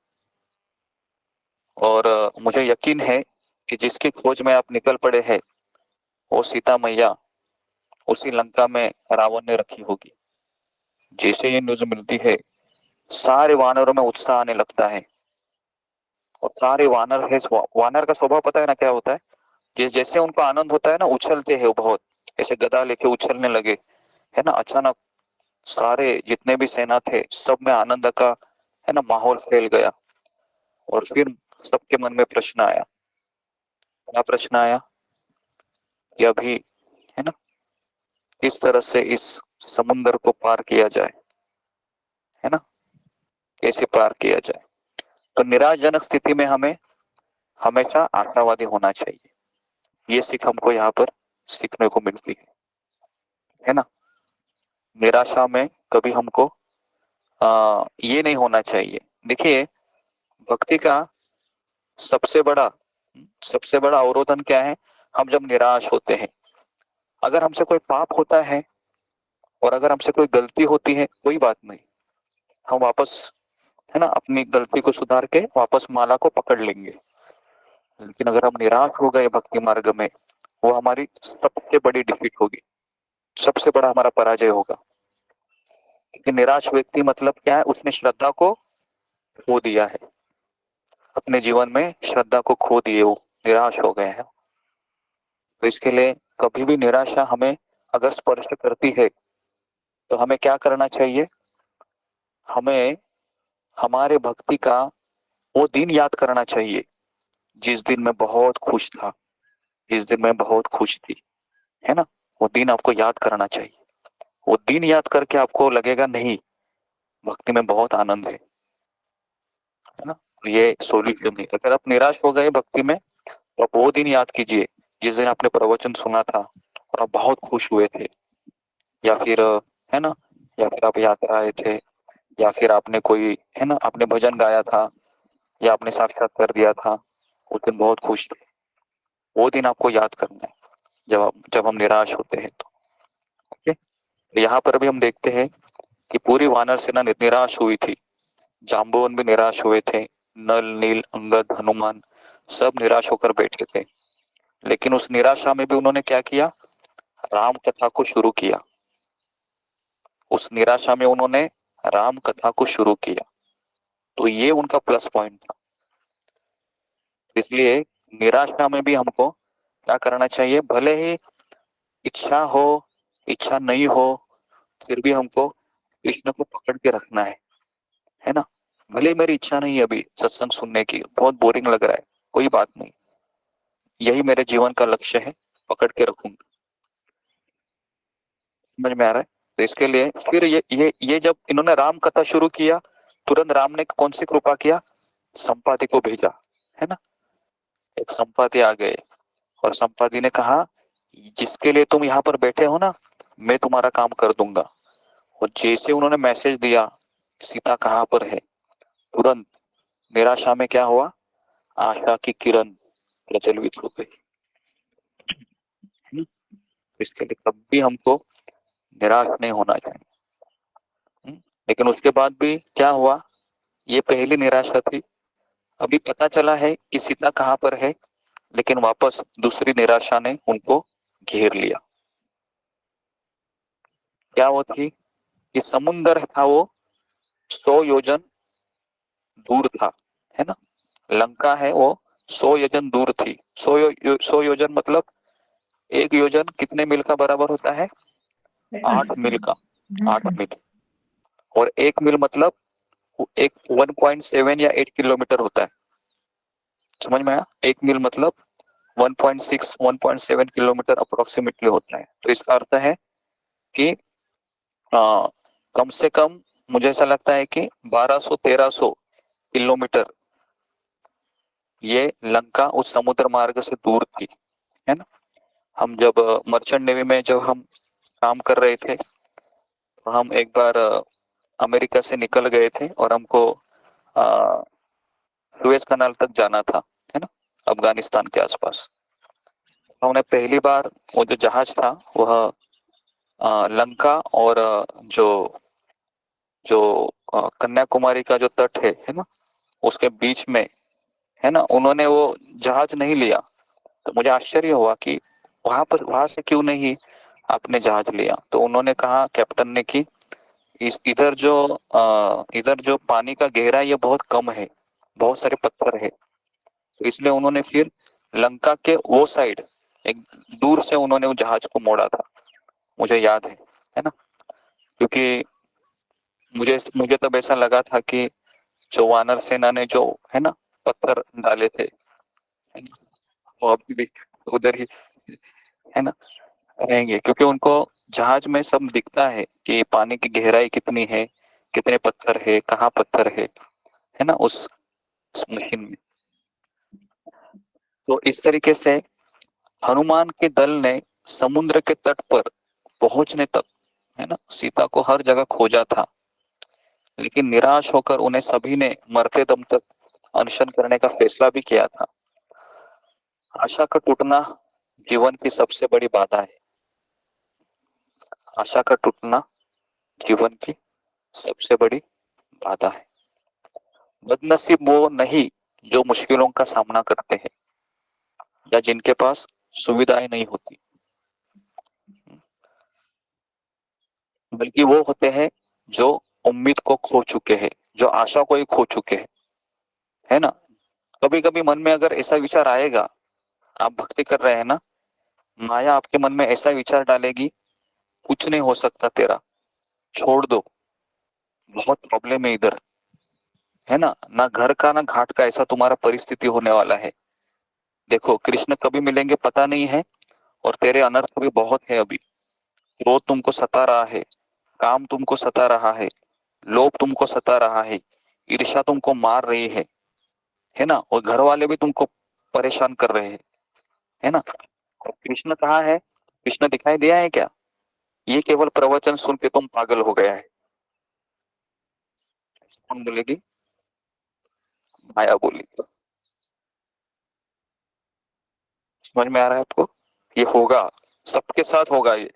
और मुझे यकीन है कि जिसकी खोज में आप निकल पड़े हैं वो सीता मैया उसी लंका में रावण ने रखी होगी। जैसे ये न्यूज मिलती है, सारे वानरों में उत्साह आने लगता है और सारे वानर का स्वभाव पता है ना क्या होता है, जैसे उनको आनंद होता है ना, उछलते हैं वो बहुत, ऐसे गदा लेके उछलने लगे, है ना। अचानक सारे जितने भी सेना थे सब में आनंद का, है ना, माहौल फैल गया। और फिर सबके मन में प्रश्न आया। क्या प्रश्न आया कि अभी, है ना, किस तरह से इस समुन्दर को पार किया जाए, है ना, कैसे पार किया जाए। तो निराशजनक स्थिति में हमें हमेशा आशावादी होना चाहिए। ये सीख हमको यहाँ पर सीखने को मिलती है ना। निराशा में कभी हमको ये नहीं होना चाहिए। देखिए, भक्ति का सबसे बड़ा अवरोधन क्या है? हम जब निराश होते हैं, अगर हमसे कोई पाप होता है और अगर हमसे कोई गलती होती है, कोई बात नहीं, हम वापस, है ना, अपनी गलती को सुधार के वापस माला को पकड़ लेंगे। लेकिन अगर हम निराश हो गए भक्ति मार्ग में, वो हमारी सबसे बड़ी डिफीट होगी, सबसे बड़ा हमारा पराजय होगा। क्योंकि निराश व्यक्ति मतलब क्या है? उसने श्रद्धा को खो दिया है, अपने जीवन में श्रद्धा को खो दिए, वो निराश हो गए हैं। तो इसके लिए कभी भी निराशा हमें अगर स्पर्श करती है तो हमें क्या करना चाहिए? हमें हमारे भक्ति का वो दिन याद करना चाहिए जिस दिन मैं बहुत खुश था, जिस दिन मैं बहुत खुश थी, है ना। वो दिन आपको याद करना चाहिए। वो दिन याद करके आपको लगेगा नहीं, भक्ति में बहुत आनंद है ना। ये सोल्यूशन है। अगर आप निराश हो गए भक्ति में तो आप वो दिन याद कीजिए जिस दिन आपने प्रवचन सुना था और आप बहुत खुश हुए थे, या फिर, है ना, या फिर आप यात्रा आए थे, या फिर आपने कोई, है ना, आपने भजन गाया था या आपने साक्षात्कार दिया था, उस दिन बहुत खुश थे। वो दिन आपको याद करना है जब हम निराश होते हैं तो। ओके, यहाँ पर भी हम देखते हैं कि पूरी वानर सेना निराश हुई थी। जाम्बुवन भी निराश हुए थे, नल, नील, अंगद, हनुमान सब निराश होकर बैठे थे। लेकिन उस निराशा में भी उन्होंने क्या किया? राम कथा को शुरू किया। उस निराशा में उन्होंने राम कथा को शुरू किया। तो ये उनका प्लस पॉइंट था। इसलिए निराशा में भी हमको क्या करना चाहिए? भले ही इच्छा हो, इच्छा नहीं हो, फिर भी हमको कृष्ण को पकड़ के रखना है ना। भले मेरी इच्छा नहीं है अभी सत्संग सुनने की, बहुत बोरिंग लग रहा है, कोई बात नहीं, यही मेरे जीवन का लक्ष्य है, पकड़ के रखूंगा। समझ में आ रहा है? तो इसके लिए फिर ये जब इन्होंने राम कथा शुरू किया, तुरंत राम ने कौन सी कृपा किया? संपाति को भेजा, है ना। एक संपाति आ गए और संपाति ने कहा जिसके लिए तुम यहाँ पर बैठे हो ना, मैं तुम्हारा काम कर दूंगा। और जैसे उन्होंने मैसेज दिया सीता कहाँ पर है, तुरंत निराशा में क्या हुआ? आशा की किरण प्रज्वलित हो गई। इसके लिए कभी हमको निराश नहीं होना चाहिए। लेकिन उसके बाद भी क्या हुआ? ये पहली निराशा थी, अभी पता चला है कि सीता कहाँ पर है, लेकिन वापस दूसरी निराशा ने उनको घेर लिया। क्या वो थी कि समुंदर था वो 100 योजन दूर था, है ना। लंका है वो 100 योजन दूर थी। 100 योजन मतलब 1 योजन कितने मील का बराबर होता है? 8 मील का, 8 मील। और 1 मील मतलब एक 1.7 या 8 किलोमीटर होता है। समझ में आया? 1 मील मतलब 1.6 1.7 किलोमीटर अप्रोक्सीमेटली होता है। तो इसका अर्थ है कि कम से कम मुझे ऐसा लगता है कि 1200-1300 किलोमीटर ये लंका उस समुद्र मार्ग से दूर थी, है ना। हम जब मर्चेंट नेवी में जब हम काम कर रहे थे, तो हम एक बार अमेरिका से निकल गए थे और हमको सुएज कनाल तक जाना था, है ना, अफगानिस्तान के आसपास। हमने पहली बार वो जो जहाज था वह लंका और जो जो कन्याकुमारी का जो तट है ना, उसके बीच में, है ना, उन्होंने वो जहाज नहीं लिया। तो मुझे आश्चर्य हुआ कि वहां से क्यों नहीं आपने जहाज लिया। तो उन्होंने कहा, कैप्टन ने, कि इधर जो पानी का गहराई ये बहुत कम है, बहुत सारे पत्थर है। तो इसलिए उन्होंने फिर लंका के वो साइड एक दूर से उन्होंने वो जहाज को मोड़ा था, मुझे याद है ना। क्योंकि मुझे तब ऐसा लगा था कि जो वानर सेना ने जो, है ना, पत्थर डाले थे, है ना, वो अभी भी उधर ही, है ना, रहेंगे। क्योंकि उनको जहाज में सब दिखता है कि पानी की गहराई कितनी है, कितने पत्थर है, कहाँ पत्थर है ना, उस मशीन में। तो इस तरीके से हनुमान के दल ने समुद्र के तट पर पहुंचने तक, है ना, सीता को हर जगह खोजा था। लेकिन निराश होकर उन्हें सभी ने मरते दम तक अनशन करने का फैसला भी किया था। आशा का टूटना जीवन की सबसे बड़ी बाधा है। आशा का टूटना जीवन की सबसे बड़ी बाधा है। बदनसीब वो नहीं जो मुश्किलों का सामना करते हैं या जिनके पास सुविधाएं नहीं होती, बल्कि वो होते हैं जो उम्मीद को खो चुके हैं, जो आशा को ही खो चुके हैं, है ना। कभी कभी मन में अगर ऐसा विचार आएगा, आप भक्ति कर रहे हैं ना, माया आपके मन में ऐसा विचार डालेगी, कुछ नहीं हो सकता तेरा, छोड़ दो, बहुत प्रॉब्लम है इधर, है ना घर का ना घाट का, ऐसा तुम्हारा परिस्थिति होने वाला है। देखो कृष्ण कभी मिलेंगे पता नहीं है, और तेरे अनर्थ भी बहुत है अभी। क्रोध तुमको सता रहा है, काम तुमको सता रहा है, लोभ तुमको सता रहा है, ईर्ष्या तुमको मार रही है ना, और घर वाले भी तुमको परेशान कर रहे हैं, है ना। और कृष्ण कहाँ है? कृष्ण दिखाई दिया है क्या? ये केवल प्रवचन सुन के तुम पागल हो गया है। कौन बोलेगी? माया बोलेगी। समझ में आ रहा है आपको? ये होगा, सबके साथ होगा, ये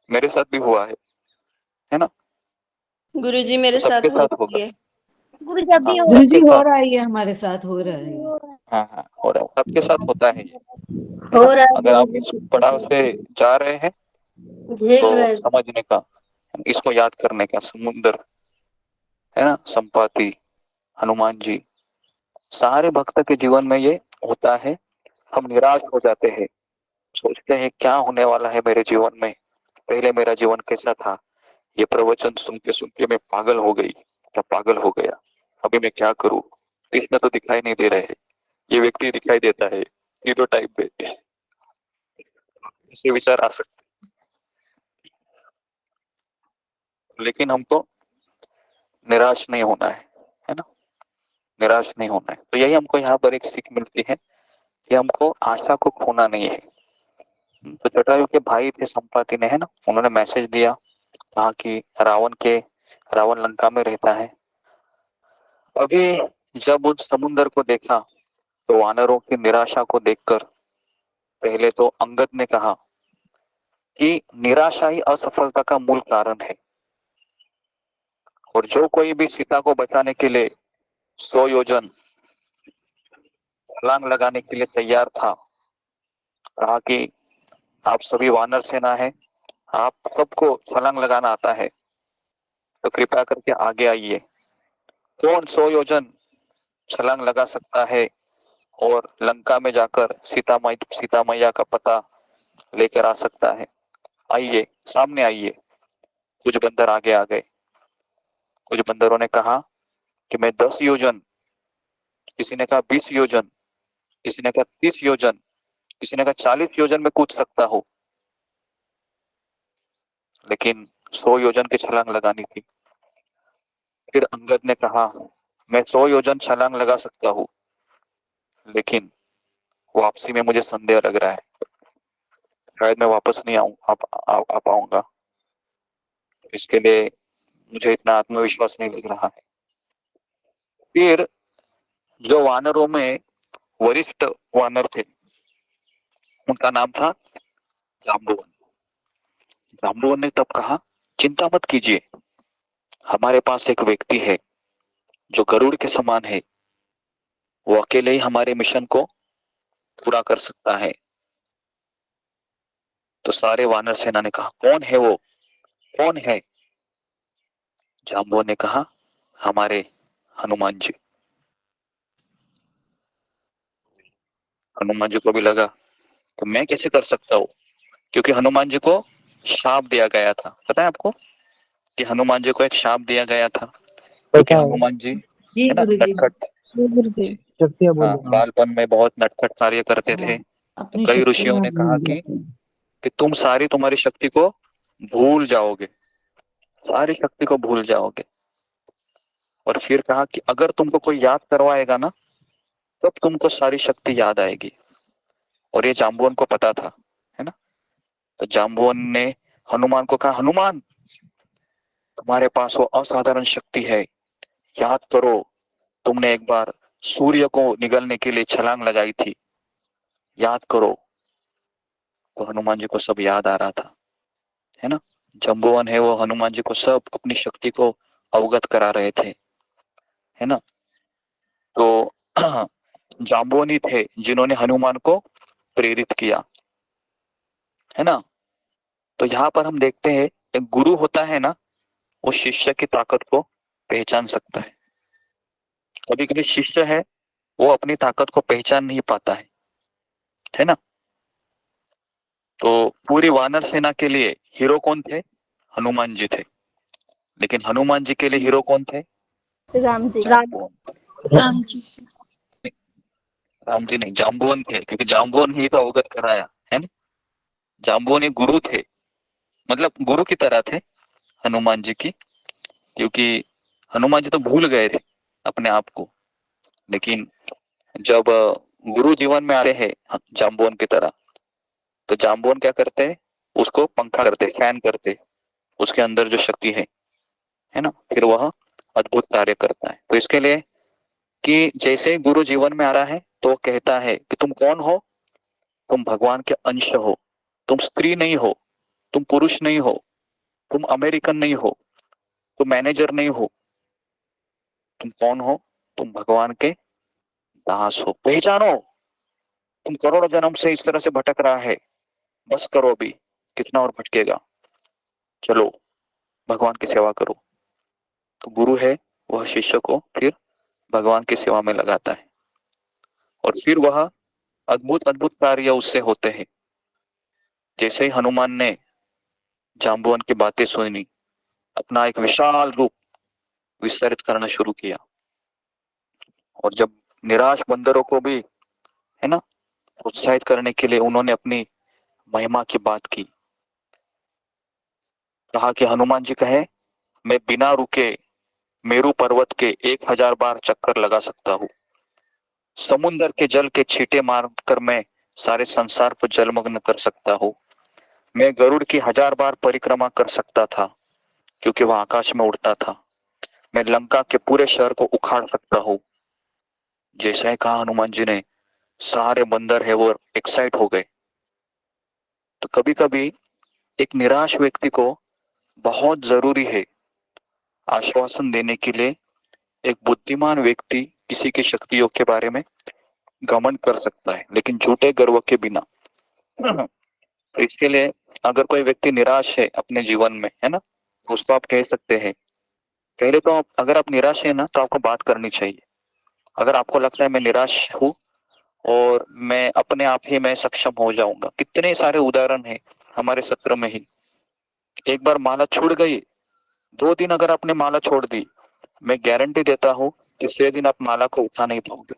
मेरे साथ भी हुआ है ना। गुरुजी मेरे सबके साथ हो साथ होगा। रही है। गुरु जब भी हाँ, गुरु जी सबके हो साथ। रहा है, ये हमारे साथ हो रहा है। हाँ हो रहा है, सबके साथ होता है ये, है हो ना? रहा है अगर आप इस पड़ाव से जा रहे हैं झेल तो रहे समझने का, इसको याद करने का, समुद्र, है ना, संपाति, हनुमान जी, सारे भक्त के जीवन में ये होता है। हम निराश हो जाते हैं, सोचते हैं क्या होने वाला है मेरे जीवन में, पहले मेरा जीवन कैसा था, ये प्रवचन सुन के मैं पागल हो गई, क्या पागल हो गया, अभी मैं क्या करूं, कृष्ण तो दिखाई नहीं दे रहे, ये व्यक्ति दिखाई देता है, स्टीरियोटाइप पे ऐसे विचार आ सकते, लेकिन हमको निराश नहीं होना है ना, निराश नहीं होना है। तो यही हमको यहाँ पर एक सीख मिलती है कि हमको आशा को खोना नहीं है। तो जटायु के भाई थे संपाति ने, है ना, उन्होंने मैसेज दिया, कहा कि रावण लंका में रहता है। अभी जब उस समुद्र को देखा तो वानरों की निराशा को देखकर पहले तो अंगद ने कहा कि निराशा ही असफलता का मूल कारण है, और जो कोई भी सीता को बचाने के लिए 100 योजन छलांग लगाने के लिए तैयार था, कहा कि आप सभी वानर सेना है, आप सबको छलांग लगाना आता है, तो कृपया करके आगे आइए। कौन 100 योजन छलांग लगा सकता है और लंका में जाकर सीता मैया का पता लेकर आ सकता है? आइए, सामने आइए। कुछ बंदर आगे आ गए। कुछ बंदरों ने कहा कि मैं 10 योजन, किसी ने कहा 20 योजन, किसी ने कहा 30 योजन, किसी ने कहा 40 योजन में कूद सकता हूं, लेकिन 100 योजन की छलांग लगानी थी। फिर अंगद ने कहा मैं 100 योजन छलांग लगा सकता हूं, लेकिन वापसी में मुझे संदेह लग रहा है, शायद मैं वापस नहीं आ पाऊंगा, इसके लिए मुझे इतना आत्मविश्वास नहीं लग रहा है। फिर जो वानरों में वरिष्ठ वानर थे, उनका नाम था जाम्बुवन। जाम्बुवन ने तब कहा चिंता मत कीजिए, हमारे पास एक व्यक्ति है जो गरुड़ के समान है, वो अकेले ही हमारे मिशन को पूरा कर सकता है। तो सारे वानर सेना ने कहा कौन है वो, कौन है? जाम्बुवन ने कहा हमारे हनुमान जी। हनुमान जी को भी लगा तो मैं कैसे कर सकता हूँ, क्योंकि हनुमान जी को शाप दिया गया था। पता है आपको कि हनुमान जी को एक शाप दिया गया था, क्योंकि हनुमान जी है ना नटखट, हाँ, बालपन में बहुत नटखट कार्य करते थे। तो अपनी कई शक्ति ऋषियों में ने कहा भूल जाते हैं। कि तुम तुम्हारी शक्ति को भूल जाओगे, सारी शक्ति को भूल जाओगे। और फिर कहा कि अगर तुमको कोई याद करवाएगा ना, तब तुमको सारी शक्ति याद आएगी। और ये जाम्बुवन को पता था, है ना। तो जाम्बुवन ने हनुमान को कहा हनुमान, तुम्हारे पास वो असाधारण शक्ति है, याद करो तुमने एक बार सूर्य को निगलने के लिए छलांग लगाई थी, याद करो। तो हनुमान जी को सब याद आ रहा था, है ना। जाम्बुवन है वो हनुमान जी को सब अपनी शक्ति को अवगत करा रहे थे, है ना। तो जाम्बुवनी थे जिन्होंने हनुमान को प्रेरित किया, है ना। तो यहाँ पर हम देखते हैं एक गुरु होता है ना, वो शिष्य की ताकत को पहचान सकता है। कभी कभी शिष्य है वो अपनी ताकत को पहचान नहीं पाता है ना। तो पूरी वानर सेना के लिए हीरो कौन थे? हनुमान जी थे। लेकिन हनुमान जी के लिए हीरो कौन थे? राम जी। राम जी। राम जी नहीं, जाम्बुवन थे, क्योंकि जाम्बुवन ही तो अवगत कराया, है ना। जाम्बुवन एक गुरु थे, मतलब गुरु की तरह थे हनुमान जी की, क्योंकि हनुमान जी तो भूल गए थे अपने आप को। लेकिन जब गुरु जीवन में आते हैं जाम्बुवन की तरह, तो जाम्बुवन क्या करते हैं, उसको पंखा करते, फैन करते, उसके अंदर जो शक्ति है ना, फिर वह अद्भुत कार्य करता है। तो इसके लिए कि जैसे ही गुरु जीवन में आ रहा है तो वो कहता है कि तुम कौन हो? तुम भगवान के अंश हो, तुम स्त्री नहीं हो, तुम पुरुष नहीं हो, तुम अमेरिकन नहीं हो, तुम मैनेजर नहीं हो, तुम कौन हो? तुम भगवान के दास हो, पहचानो। तुम करोड़ों जन्म से इस तरह से भटक रहा है, बस करो अभी, कितना और भटकेगा, चलो भगवान की सेवा करो। तो गुरु है वह शिष्य को फिर भगवान की सेवा में लगाता है, और फिर वह अद्भुत अद्भुत कार्य उससे होते हैं। जैसे ही हनुमान ने जाम्बुवन की बातें सुनी, अपना एक विशाल रूप विस्तारित करना शुरू किया, और जब निराश बंदरों को भी, है ना, प्रोत्साहित करने के लिए उन्होंने अपनी महिमा की बात की। कहा कि हनुमान जी कहे, मैं बिना रुके मेरू पर्वत के 1000 बार चक्कर लगा सकता हूँ। समुन्द्र के जल के छींटे मारकर मैं सारे संसार को जलमग्न कर सकता हूँ। मैं गरुड़ की 1000 बार परिक्रमा कर सकता था, क्योंकि वह आकाश में उड़ता था। मैं लंका के पूरे शहर को उखाड़ सकता हूँ। जैसा ही कहा हनुमान जी ने, सारे बंदर है वो एक्साइट हो गए। तो कभी कभी एक निराश व्यक्ति को बहुत जरूरी है आश्वासन देने के लिए एक बुद्धिमान व्यक्ति किसी की शक्तियों के बारे में घमंड कर सकता है, लेकिन झूठे गर्व के बिना। तो इसके लिए अगर कोई व्यक्ति निराश है अपने जीवन में, है ना, तो उसको आप कह सकते हैं, पहले तो अगर आप निराश है ना, तो आपको बात करनी चाहिए। अगर आपको लगता है मैं निराश हूँ और मैं अपने आप ही मैं सक्षम हो जाऊंगा, कितने सारे उदाहरण हैं हमारे सत्र में ही। एक बार माला छूट गई, 2 दिन अगर आपने माला छोड़ दी, मैं गारंटी देता हूँ तीसरे दिन आप माला को उठा नहीं पाओगे।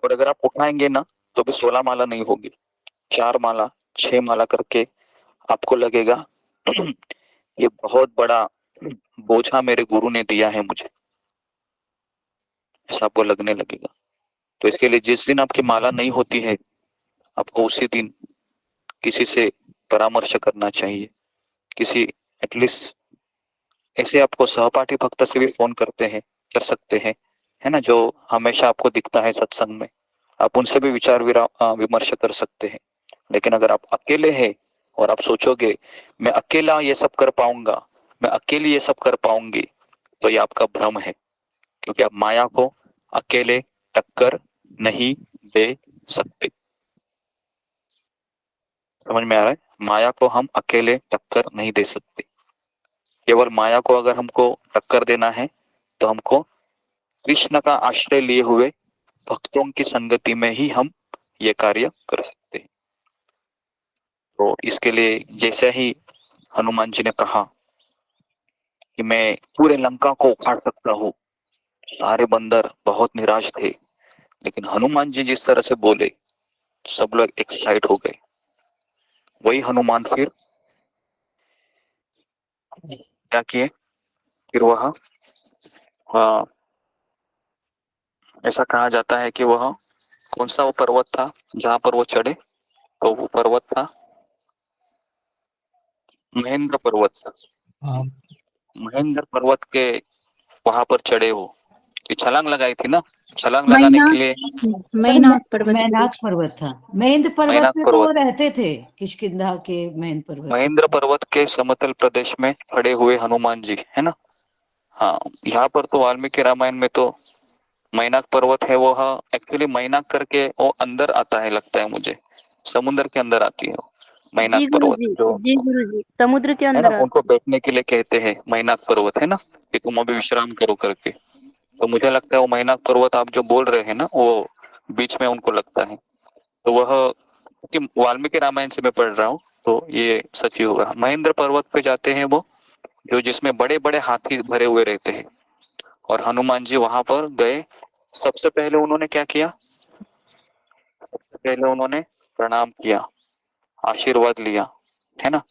और अगर आप उठाएंगे ना, तो भी 16 माला नहीं होगी, 4 माला 6 माला करके आपको लगेगा ये बहुत बड़ा बोझा मेरे गुरु ने दिया है मुझे, ऐसा आपको लगने लगेगा। तो इसके लिए जिस दिन आपकी माला नहीं होती है, आपको उसी दिन किसी से परामर्श करना चाहिए। किसी एटलीस्ट ऐसे आपको सहपाठी भक्त से भी फोन कर सकते हैं, है ना, जो हमेशा आपको दिखता है सत्संग में, आप उनसे भी विचार विमर्श कर सकते हैं। लेकिन अगर आप अकेले हैं और आप सोचोगे मैं अकेला ये सब कर पाऊंगा, मैं अकेली ये सब कर पाऊंगी, तो ये आपका भ्रम है, क्योंकि आप माया को अकेले टक्कर नहीं दे सकते। समझ में आ रहा है? माया को हम अकेले टक्कर नहीं दे सकते। केवल माया को अगर हमको टक्कर देना है, तो हमको कृष्ण का आश्रय लिए हुए भक्तों की संगति में ही हम ये कार्य कर सकते हैं। तो इसके लिए जैसे ही हनुमान जी ने कहा कि मैं पूरे लंका को उखाड़ सकता हूँ, सारे बंदर बहुत निराश थे, लेकिन हनुमान जी जिस तरह से बोले, सब लोग एक्साइट हो गए। वही हनुमान फिर क्या किए, फिर वह ऐसा कहा जाता है कि वह कौन सा वो पर्वत था जहां पर वो चढ़े, तो वो पर्वत था महेंद्र पर्वत था। महेंद्र पर्वत के वहां पर चढ़े हो, कि छलांग लगाई थी ना, छलांग लगाने के लिए मैनाक पर्वत था। महेंद्र पर्वत मैनाक में तो वो पर्वत, रहते थे, किष्किंधा के महेंद्र पर्वत के। महेंद्र पर्वत के समतल प्रदेश में खड़े हुए हनुमान जी, है ना। हाँ, यहाँ पर तो वाल्मीकि रामायण में तो मैनाक पर्वत है, वो एक्चुअली मैनाक करके वो अंदर आता है, लगता है मुझे समुद्र के अंदर आती है मैनाक जी पर्वत, जो जी गुरु जी, समुद्र के है ना, अंदर उनको बैठने के लिए कहते हैं मैनाक पर्वत, है ना, कि तुम अभी विश्राम करो करके। तो मुझे लगता है वो मैनाक पर्वत आप जो बोल रहे हैं ना, वो बीच में उनको लगता है। तो वह कि वाल्मीकि रामायण से मैं पढ़ रहा हूँ, तो ये सच ही होगा। महेंद्र पर्वत पे जाते हैं वो, जो जिसमें बड़े बड़े हाथी भरे हुए रहते हैं, और हनुमान जी वहां पर गए। सबसे पहले उन्होंने क्या किया, सबसे पहले उन्होंने प्रणाम किया, आशीर्वाद लिया, है ना।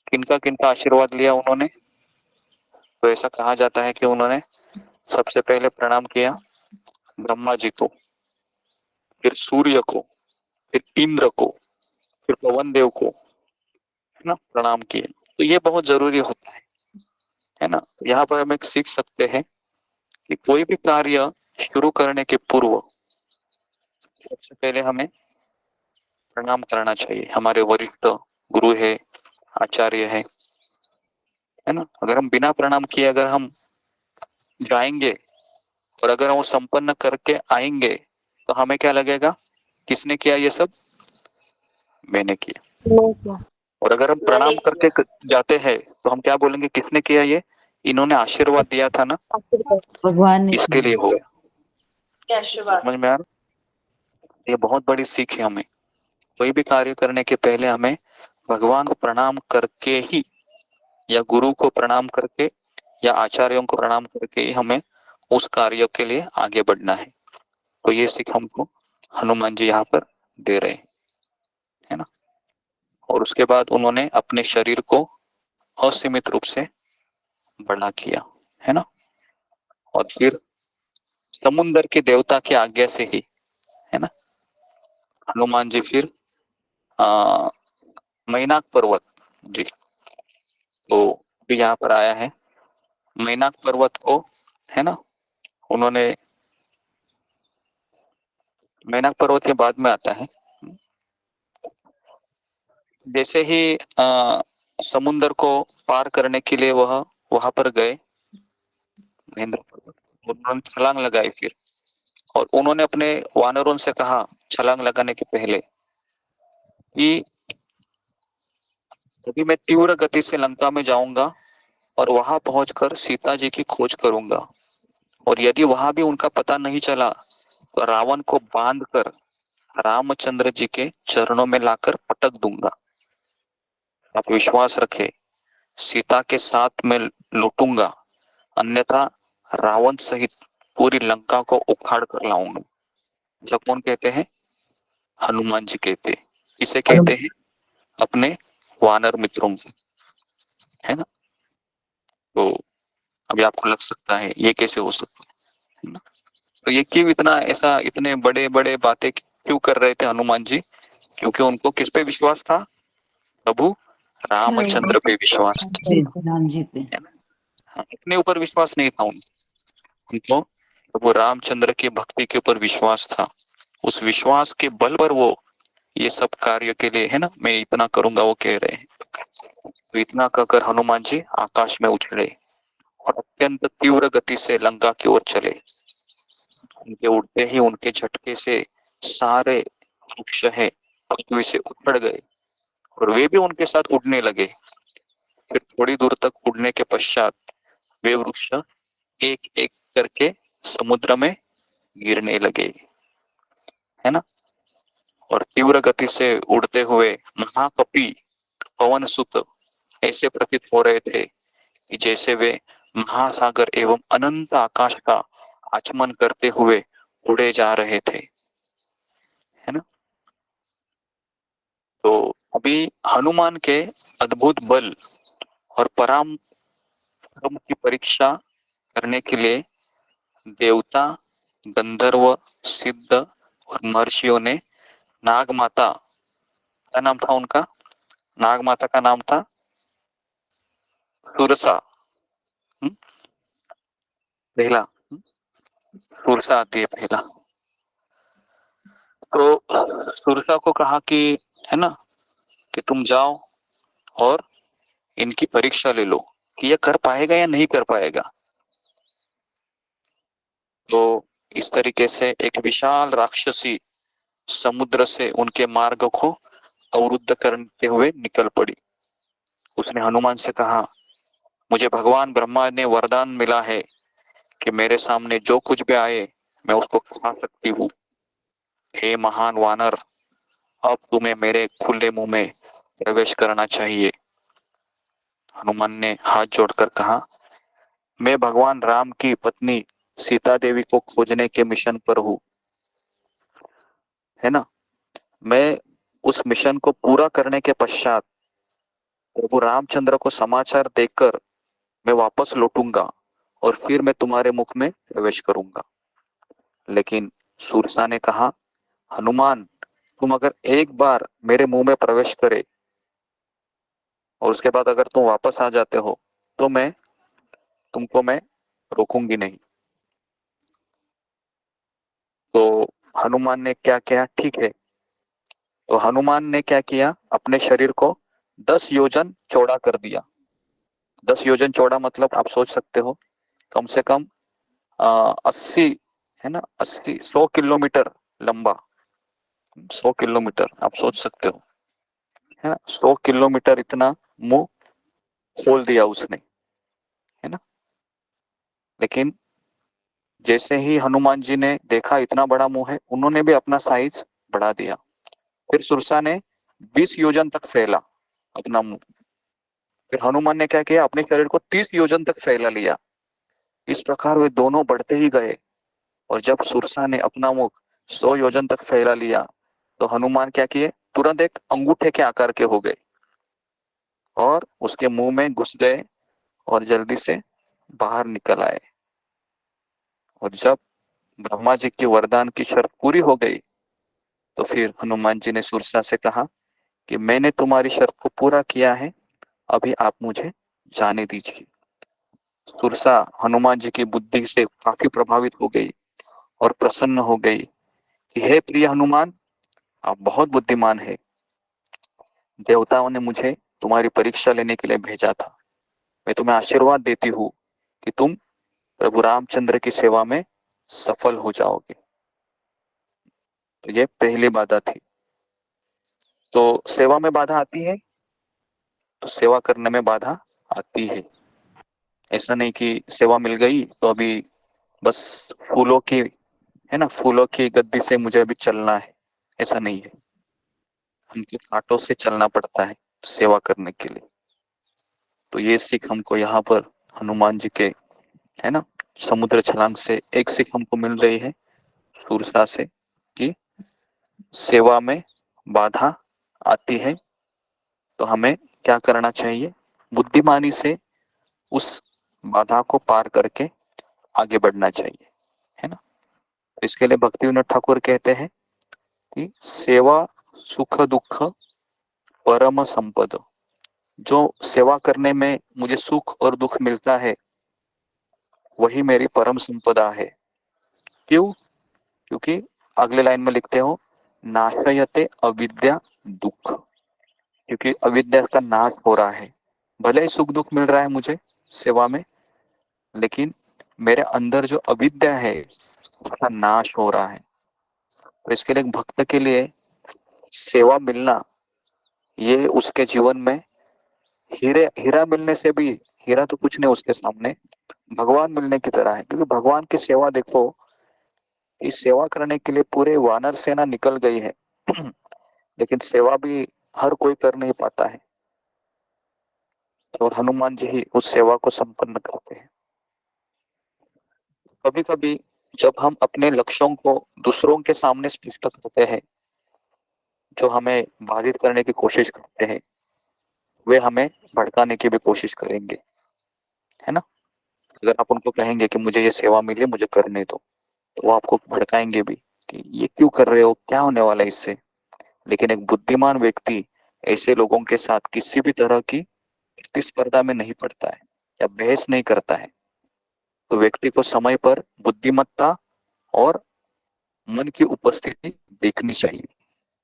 किनका आशीर्वाद लिया उन्होंने, तो ऐसा कहा जाता है कि उन्होंने सबसे पहले प्रणाम किया ब्रह्मा जी को, फिर सूर्य को, फिर इंद्र को, फिर पवन देव को, है ना, प्रणाम किए। तो ये बहुत जरूरी होता है ना। यहाँ पर हम एक सीख सकते हैं कि कोई भी कार्य शुरू करने के पूर्व सबसे पहले हमें प्रणाम करना चाहिए। हमारे वरिष्ठ गुरु है, आचार्य है ना। अगर हम बिना प्रणाम किए अगर हम जाएंगे और अगर हम वो संपन्न करके आएंगे, तो हमें क्या लगेगा, किसने किया ये सब, मैंने किया। और अगर हम प्रणाम करके जाते हैं, तो हम क्या बोलेंगे, किसने किया ये, इन्होंने आशीर्वाद दिया था ना, भगवान ने इसके लिए हो गया। समझ में आ रहा? ये बहुत बड़ी सीख है हमें। कोई भी कार्य करने के पहले हमें भगवान को प्रणाम करके ही, या गुरु को प्रणाम करके, या आचार्यों को प्रणाम करके ही हमें उस कार्य के लिए आगे बढ़ना है। तो ये सीख हमको हनुमान जी यहाँ पर दे रहे हैं, है ना। और उसके बाद उन्होंने अपने शरीर को असीमित रूप से बड़ा किया, है ना। और फिर समुन्द्र के देवता की आज्ञा से ही, है ना, हनुमान जी फिर मैनाक पर्वत जी, तो भी यहाँ पर आया है। मैनाक पर्वत को, है ना, उन्होंने, मैनाक पर्वत के बाद में आता है। जैसे ही समुन्द्र को पार करने के लिए वह वहां पर गए, महेंद्र पर्वत, उन्होंने छलांग लगाई फिर, और उन्होंने अपने वानरों से कहा छलांग लगाने के पहले कि अभी मैं तीव्र गति से लंका में जाऊंगा और वहां पहुंचकर सीता जी की खोज करूंगा, और यदि वहां भी उनका पता नहीं चला तो रावण को बांधकर रामचंद्र जी के चरणों में लाकर पटक दूंगा। आप विश्वास रखें, सीता के साथ में लूटूंगा, अन्यथा रावण सहित पूरी लंका को उखाड़ कर लाऊंगा। जब कौन कहते हैं? हनुमान जी कहते हैं। किसे कहते हैं? अपने वानर मित्रों को, है ना। तो अभी आपको लग सकता है ये कैसे हो सकता है ना? तो ये क्यों इतना ऐसा इतने बड़े बड़े बातें क्यों कर रहे थे हनुमान जी? क्योंकि उनको किस पे विश्वास था? प्रभु रामचंद्र पे विश्वास था, राम जी पे। है ना। हाँ, अपने ऊपर विश्वास नहीं था उनको प्रभु रामचंद्र की भक्ति के ऊपर विश्वास था। उस विश्वास के बल पर वो ये सब कार्य के लिए, है ना, मैं इतना करूंगा वो कह रहे हैं। तो इतना कहकर हनुमान जी आकाश में उछले और अत्यंत तीव्र गति से लंका की ओर चले। उनके उड़ते ही उनके झटके से सारे वृक्ष है पृथ्वी से उखड़ गए और वे भी उनके साथ उड़ने लगे। फिर थोड़ी दूर तक उड़ने के पश्चात वे वृक्ष एक एक करके समुद्र में गिरने लगे, है ना। और तीव्र गति से उड़ते हुए महाकपि पवन सुत ऐसे प्रतीत हो रहे थे कि जैसे वे महासागर एवं अनंत आकाश का आचमन करते हुए उड़े जा रहे थे, है ना। तो अभी हनुमान के अद्भुत बल और पराक्रम की परीक्षा करने के लिए देवता, गंधर्व, सिद्ध और महर्षियों ने नाग माता, क्या नाम था उनका? नाग माता का नाम था सुरसा। पहला सुरसा आती है पहला। तो सुरसा को कहा कि, है ना, कि तुम जाओ और इनकी परीक्षा ले लो कि ये कर पाएगा या नहीं कर पाएगा। तो इस तरीके से एक विशाल राक्षसी समुद्र से उनके मार्ग को अवरुद्ध करते हुए निकल पड़ी। उसने हनुमान से कहा, मुझे भगवान ब्रह्मा ने वरदान मिला है कि मेरे सामने जो कुछ भी आए मैं उसको खा सकती हूँ। हे महान वानर, अब तुम्हें मेरे खुले मुंह में प्रवेश करना चाहिए। हनुमान ने हाथ जोड़कर कहा, मैं भगवान राम की पत्नी सीता देवी को खोजने के मिशन पर हूँ, है ना। मैं उस मिशन को पूरा करने के पश्चात प्रभु रामचंद्र को समाचार देकर मैं वापस लौटूंगा और फिर मैं तुम्हारे मुख में प्रवेश करूंगा। लेकिन सुरसा ने कहा, हनुमान, तुम अगर एक बार मेरे मुंह में प्रवेश करे और उसके बाद अगर तुम वापस आ जाते हो तो मैं रोकूंगी नहीं। तो हनुमान ने क्या किया? ठीक है। तो हनुमान ने क्या किया? अपने शरीर को 10 योजन चौड़ा कर दिया। 10 योजन चौड़ा मतलब आप सोच सकते हो कम से कम 80, है ना, 100 किलोमीटर लंबा। 100 किलोमीटर आप सोच सकते हो, है ना। 100 किलोमीटर इतना मुंह खोल दिया उसने, है ना। लेकिन जैसे ही हनुमान जी ने देखा इतना बड़ा मुंह है, उन्होंने भी अपना साइज बढ़ा दिया। फिर सुरसा ने 20 योजन तक फैला अपना मुंह। फिर हनुमान ने क्या किया? अपने शरीर को 30 योजन तक फैला लिया। इस प्रकार वे दोनों बढ़ते ही गए और जब सुरसा ने अपना मुख 100 योजन तक फैला लिया। तो हनुमान क्या किए, तुरंत एक अंगूठे के आकार के हो गए और उसके मुंह में घुस गए और जल्दी से बाहर निकल आए। और जब ब्रह्मा जी की वरदान की शर्त पूरी हो गई तो फिर हनुमान जी ने सुरसा से कहा कि मैंने तुम्हारी शर्त को पूरा किया है, अभी आप मुझे जाने दीजिए। सुरसा हनुमान जी की बुद्धि से काफी प्रभावित हो गई और प्रसन्न हो गई कि हे प्रिय हनुमान, आप बहुत बुद्धिमान है। देवताओं ने मुझे तुम्हारी परीक्षा लेने के लिए भेजा था। मैं तुम्हें आशीर्वाद देती हूँ कि तुम प्रभु रामचंद्र की सेवा में सफल हो जाओगे। तो ये पहली बाधा थी। तो सेवा में बाधा आती है तो सेवा करने में बाधा आती है। ऐसा नहीं कि सेवा मिल गई तो अभी बस फूलों की, है ना, फूलों की गद्दी से मुझे अभी चलना है, ऐसा नहीं है। हमको कांटों से चलना पड़ता है सेवा करने के लिए। तो ये सीख हमको यहाँ पर हनुमान जी के, है ना, समुद्र छलांग से एक सीख हमको मिल रही है सुरसा से कि सेवा में बाधा आती है तो हमें क्या करना चाहिए, बुद्धिमानी से उस बाधा को पार करके आगे बढ़ना चाहिए, है ना। इसके लिए भक्तिविनोद ठाकुर कहते हैं कि सेवा सुख दुख परम संपद। जो सेवा करने में मुझे सुख और दुख मिलता है वही मेरी परम संपदा है। क्यों? क्योंकि अगले लाइन में लिखते हो नाशयते अविद्या दुख, क्योंकि अविद्या का नाश हो रहा है। भले ही सुख दुख मिल रहा है मुझे सेवा में, लेकिन मेरे अंदर जो अविद्या है उसका नाश हो रहा है। तो इसके लिए भक्त के लिए सेवा मिलना ये उसके जीवन में हीरा मिलने से भी, हीरा तो कुछ नहीं उसके सामने, भगवान मिलने की तरह है। क्योंकि भगवान की सेवा देखो, इस सेवा करने के लिए पूरे वानर सेना निकल गई है लेकिन सेवा भी हर कोई कर नहीं पाता है और हनुमान जी ही उस सेवा को संपन्न करते हैं। कभी कभी जब हम अपने लक्ष्यों को दूसरों के सामने स्पष्ट करते हैं, जो हमें बाधित करने की कोशिश करते हैं, वे हमें भड़काने की भी कोशिश करेंगे, है ना। अगर आप उनको कहेंगे कि मुझे ये सेवा मिली, मुझे करने दो, तो वो आपको भड़काएंगे भी कि ये क्यों कर रहे हो, क्या होने वाला है इससे। लेकिन एक बुद्धिमान व्यक्ति ऐसे लोगों के साथ किसी भी तरह की प्रतिस्पर्धा में नहीं पड़ता है या बहस नहीं करता है। तो व्यक्ति को समय पर बुद्धिमत्ता और मन की उपस्थिति देखनी चाहिए,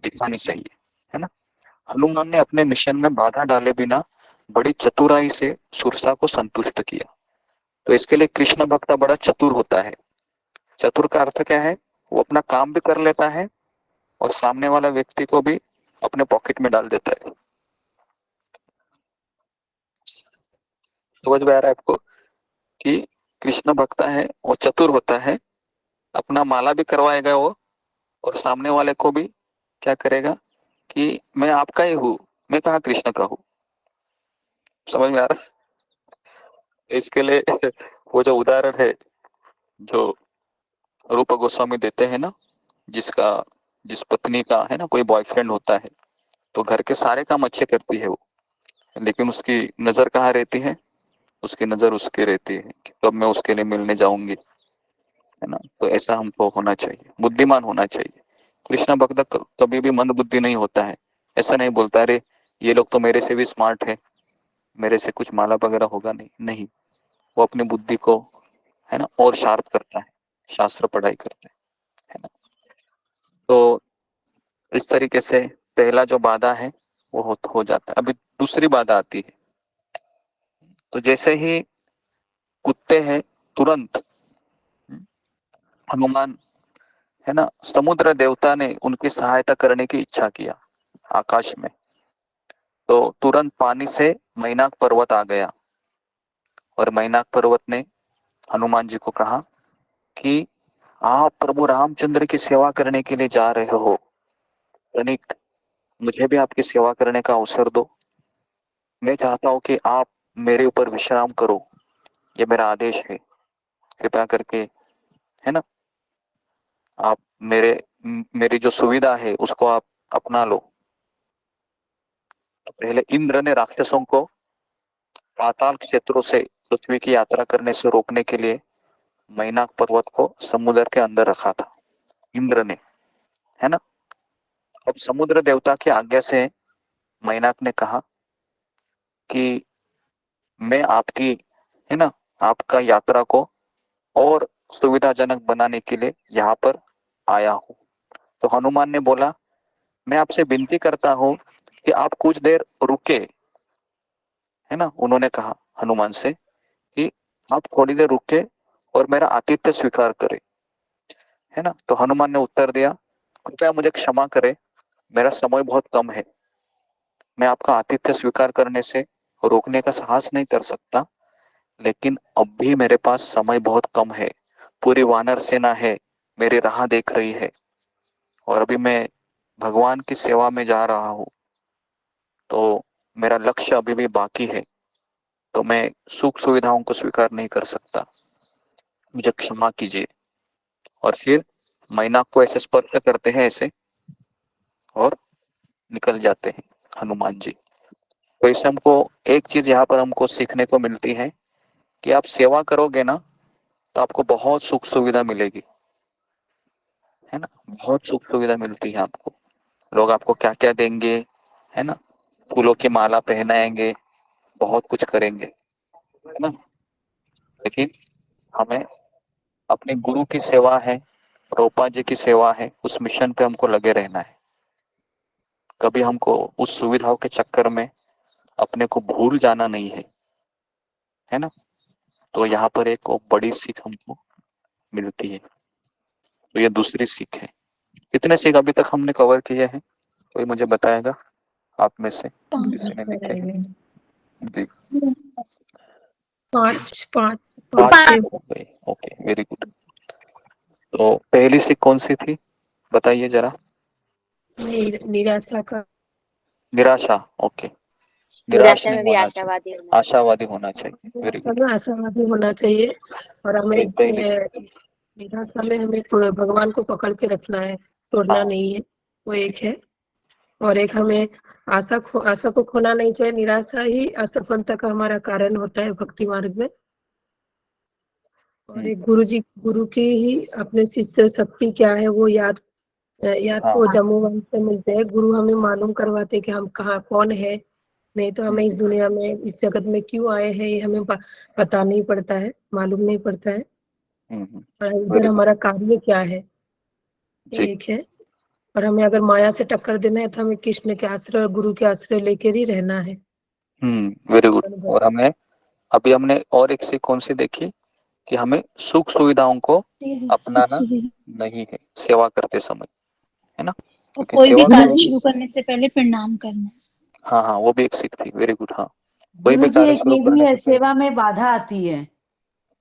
दिखानी चाहिए, है ना। हनुमान ने अपने मिशन में बाधा डाले बिना बड़ी चतुराई से सुरसा को संतुष्ट किया। तो इसके लिए कृष्ण भक्त बड़ा चतुर होता है। चतुर का अर्थ क्या है, वो अपना काम भी कर लेता है और सामने वाला व्यक्ति को भी अपने पॉकेट में डाल देता है। समझ में आ रहा है आपको कि कृष्ण भक्त है वो चतुर होता है, अपना माला भी करवाएगा वो और सामने वाले को भी क्या करेगा कि मैं आपका ही हूँ, मैं कहाँ कृष्ण का हूँ। समझ में आ रहा है। इसके लिए वो जो उदाहरण है जो रूप गोस्वामी देते हैं ना, जिस पत्नी का, है ना, कोई बॉयफ्रेंड होता है तो घर के सारे काम अच्छे करती है वो, लेकिन उसकी नजर कहाँ रहती है, उसकी नजर उसके रहती है कि कब मैं उसके लिए मिलने जाऊंगी, है ना। तो ऐसा हमको होना चाहिए, बुद्धिमान होना चाहिए। कृष्ण भक्त कभी भी मंद बुद्धि नहीं होता है। ऐसा नहीं बोलता अरे ये लोग तो मेरे से भी स्मार्ट है, मेरे से कुछ माला वगैरह होगा नहीं, नहीं। वो अपनी बुद्धि को, है ना, और शार्प करता है, शास्त्र पढ़ाई करता है ना। तो इस तरीके से पहला जो बाधा है वो हो जाता है। अभी दूसरी बाधा आती है। तो जैसे ही कुत्ते हैं तुरंत हनुमान, है ना, समुद्र देवता ने उनकी सहायता करने की इच्छा किया आकाश में, तो तुरंत पानी से मैनाक पर्वत आ गया और मैनाक पर्वत ने हनुमान जी को कहा कि आप प्रभु रामचंद्र की सेवा करने के लिए जा रहे हो, तनिक मुझे भी आपकी सेवा करने का अवसर दो। मैं चाहता हूँ कि आप मेरे ऊपर विश्राम करो, ये मेरा आदेश है, कृपया करके, है ना, आप मेरे मेरी जो सुविधा है उसको आप अपना लो। तो पहले इंद्र ने राक्षसों को पाताल क्षेत्रों से पृथ्वी की यात्रा करने से रोकने के लिए मैनाक पर्वत को समुद्र के अंदर रखा था, इंद्र ने, है ना। अब समुद्र देवता की आज्ञा से मैनाक ने कहा कि मैं आपकी, है ना, आपका यात्रा को और सुविधाजनक बनाने के लिए यहाँ पर आया हूँ। तो हनुमान ने बोला, मैं आपसे विनती करता हूँ कि आप कुछ देर रुके, है ना। उन्होंने कहा हनुमान से कि आप थोड़ी देर रुके और मेरा आतिथ्य स्वीकार करें, है ना। तो हनुमान ने उत्तर दिया, कृपया मुझे क्षमा करें, मेरा समय बहुत कम है, मैं आपका आतिथ्य स्वीकार करने से रोकने का साहस नहीं कर सकता, लेकिन अब भी मेरे पास समय बहुत कम है, पूरी वानर सेना है, मेरी राह देख रही है, और अभी मैं भगवान की सेवा में जा रहा हूँ, तो मेरा लक्ष्य अभी भी बाकी है, तो मैं सुख सुविधाओं को स्वीकार नहीं कर सकता, मुझे क्षमा कीजिए। और फिर मैनाक को ऐसे स्पर्श करते हैं ऐसे, और निकल जाते हैं हनुमान जी। तो इससे हमको एक चीज यहाँ पर हमको सीखने को मिलती है कि आप सेवा करोगे ना तो आपको बहुत सुख सुविधा मिलेगी, है ना। बहुत सुख सुविधा मिलती है आपको, लोग आपको क्या क्या देंगे, है ना, फूलों की माला पहनाएंगे, बहुत कुछ करेंगे, है ना। लेकिन हमें अपने गुरु की सेवा है, रूपा जी की सेवा है, उस मिशन पे हमको लगे रहना है। कभी हमको उस सुविधाओं के चक्कर में अपने को भूल जाना नहीं है ना। तो यहाँ पर एक बड़ी सीख हमको मिलती है। तो ये दूसरी सीख है। कितने सीख अभी तक हमने कवर किए हैं, कोई मुझे बताएगा आप में से किसी ने लिखे हैं? जी, पांच पांच पांच सीख हो गए। Okay, very good. तो पहली सीख कौन सी थी, बताइए जरा। निराशा का, निराशा, ओके। निराश नहीं होना चाहिए, आशावादी होना चाहिए, वेरी गुड। समय आशावादी होना चाहिए, और हमें पहली, निराशा में हमें भगवान को पकड़ के रखना है, तोड़ना नहीं है, वो एक है। और एक हमें आशा को खोना नहीं चाहिए, निराशा ही असफलता का हमारा कारण होता है भक्ति मार्ग में। और एक गुरु की ही अपने शिष्य शक्ति क्या है वो याद को जम्मू वंश से मिलते हैं। गुरु हमें मालूम करवाते कि हम कहाँ कौन है, नहीं तो हमें इस दुनिया में, इस जगत में क्यों आए हैं ये हमें पता नहीं पड़ता है, मालूम नहीं पड़ता है, और इधर हमारा कार्य क्या है, एक है। और हमें अगर माया से टक्कर देना है तो हमें कृष्ण के आश्रय और गुरु के आश्रय लेकर ही रहना है। Very good. और हमें अभी हमने और एक सीख कौन सी देखी कि हमें सुख सुविधाओं को अपनाना नहीं है सेवा करते समय, है ना। कोई भी कार्य शुरू करने से पहले प्रणाम करना। हाँ हाँ, वो भी एक सीख थी, वेरी गुड। हाँ, कोई भी गुरु जी कार्य एक शुरू ये भी करने है, से पहले, सेवा में बाधा आती है,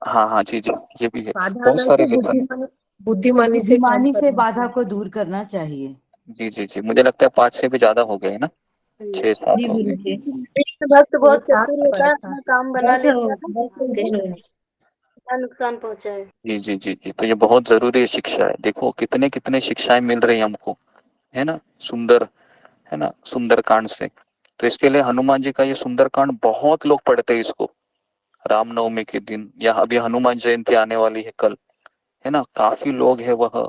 हाँ हाँ जी जी, ये भी है, बाधा बहुत सारे लेसन। बुद्धिमानी से काम बुद्धिमानी से करना बाधा को दूर करना चाहिए। जी जी जी, मुझे लगता है 5 से भी ज्यादा हो गए ना, 6-7 हो गए। भक्त बहुत साथ चतुर होता है, अपना काम बना लेता है, कृष्ण क्या नुकसान पहुंचाए। जी जी जी जी, तो ये बहुत जरूरी शिक्षा है। देखो कितने कितने शिक्षाएं मिल रही है हमको, है ना, सुंदर, है ना, सुंदर कांड से। तो इसके लिए हनुमान जी का ये सुंदर कांड बहुत लोग पढ़ते हैं इसको रामनवमी के दिन, या अभी हनुमान जयंती आने वाली है कल, है ना, काफी लोग है वह,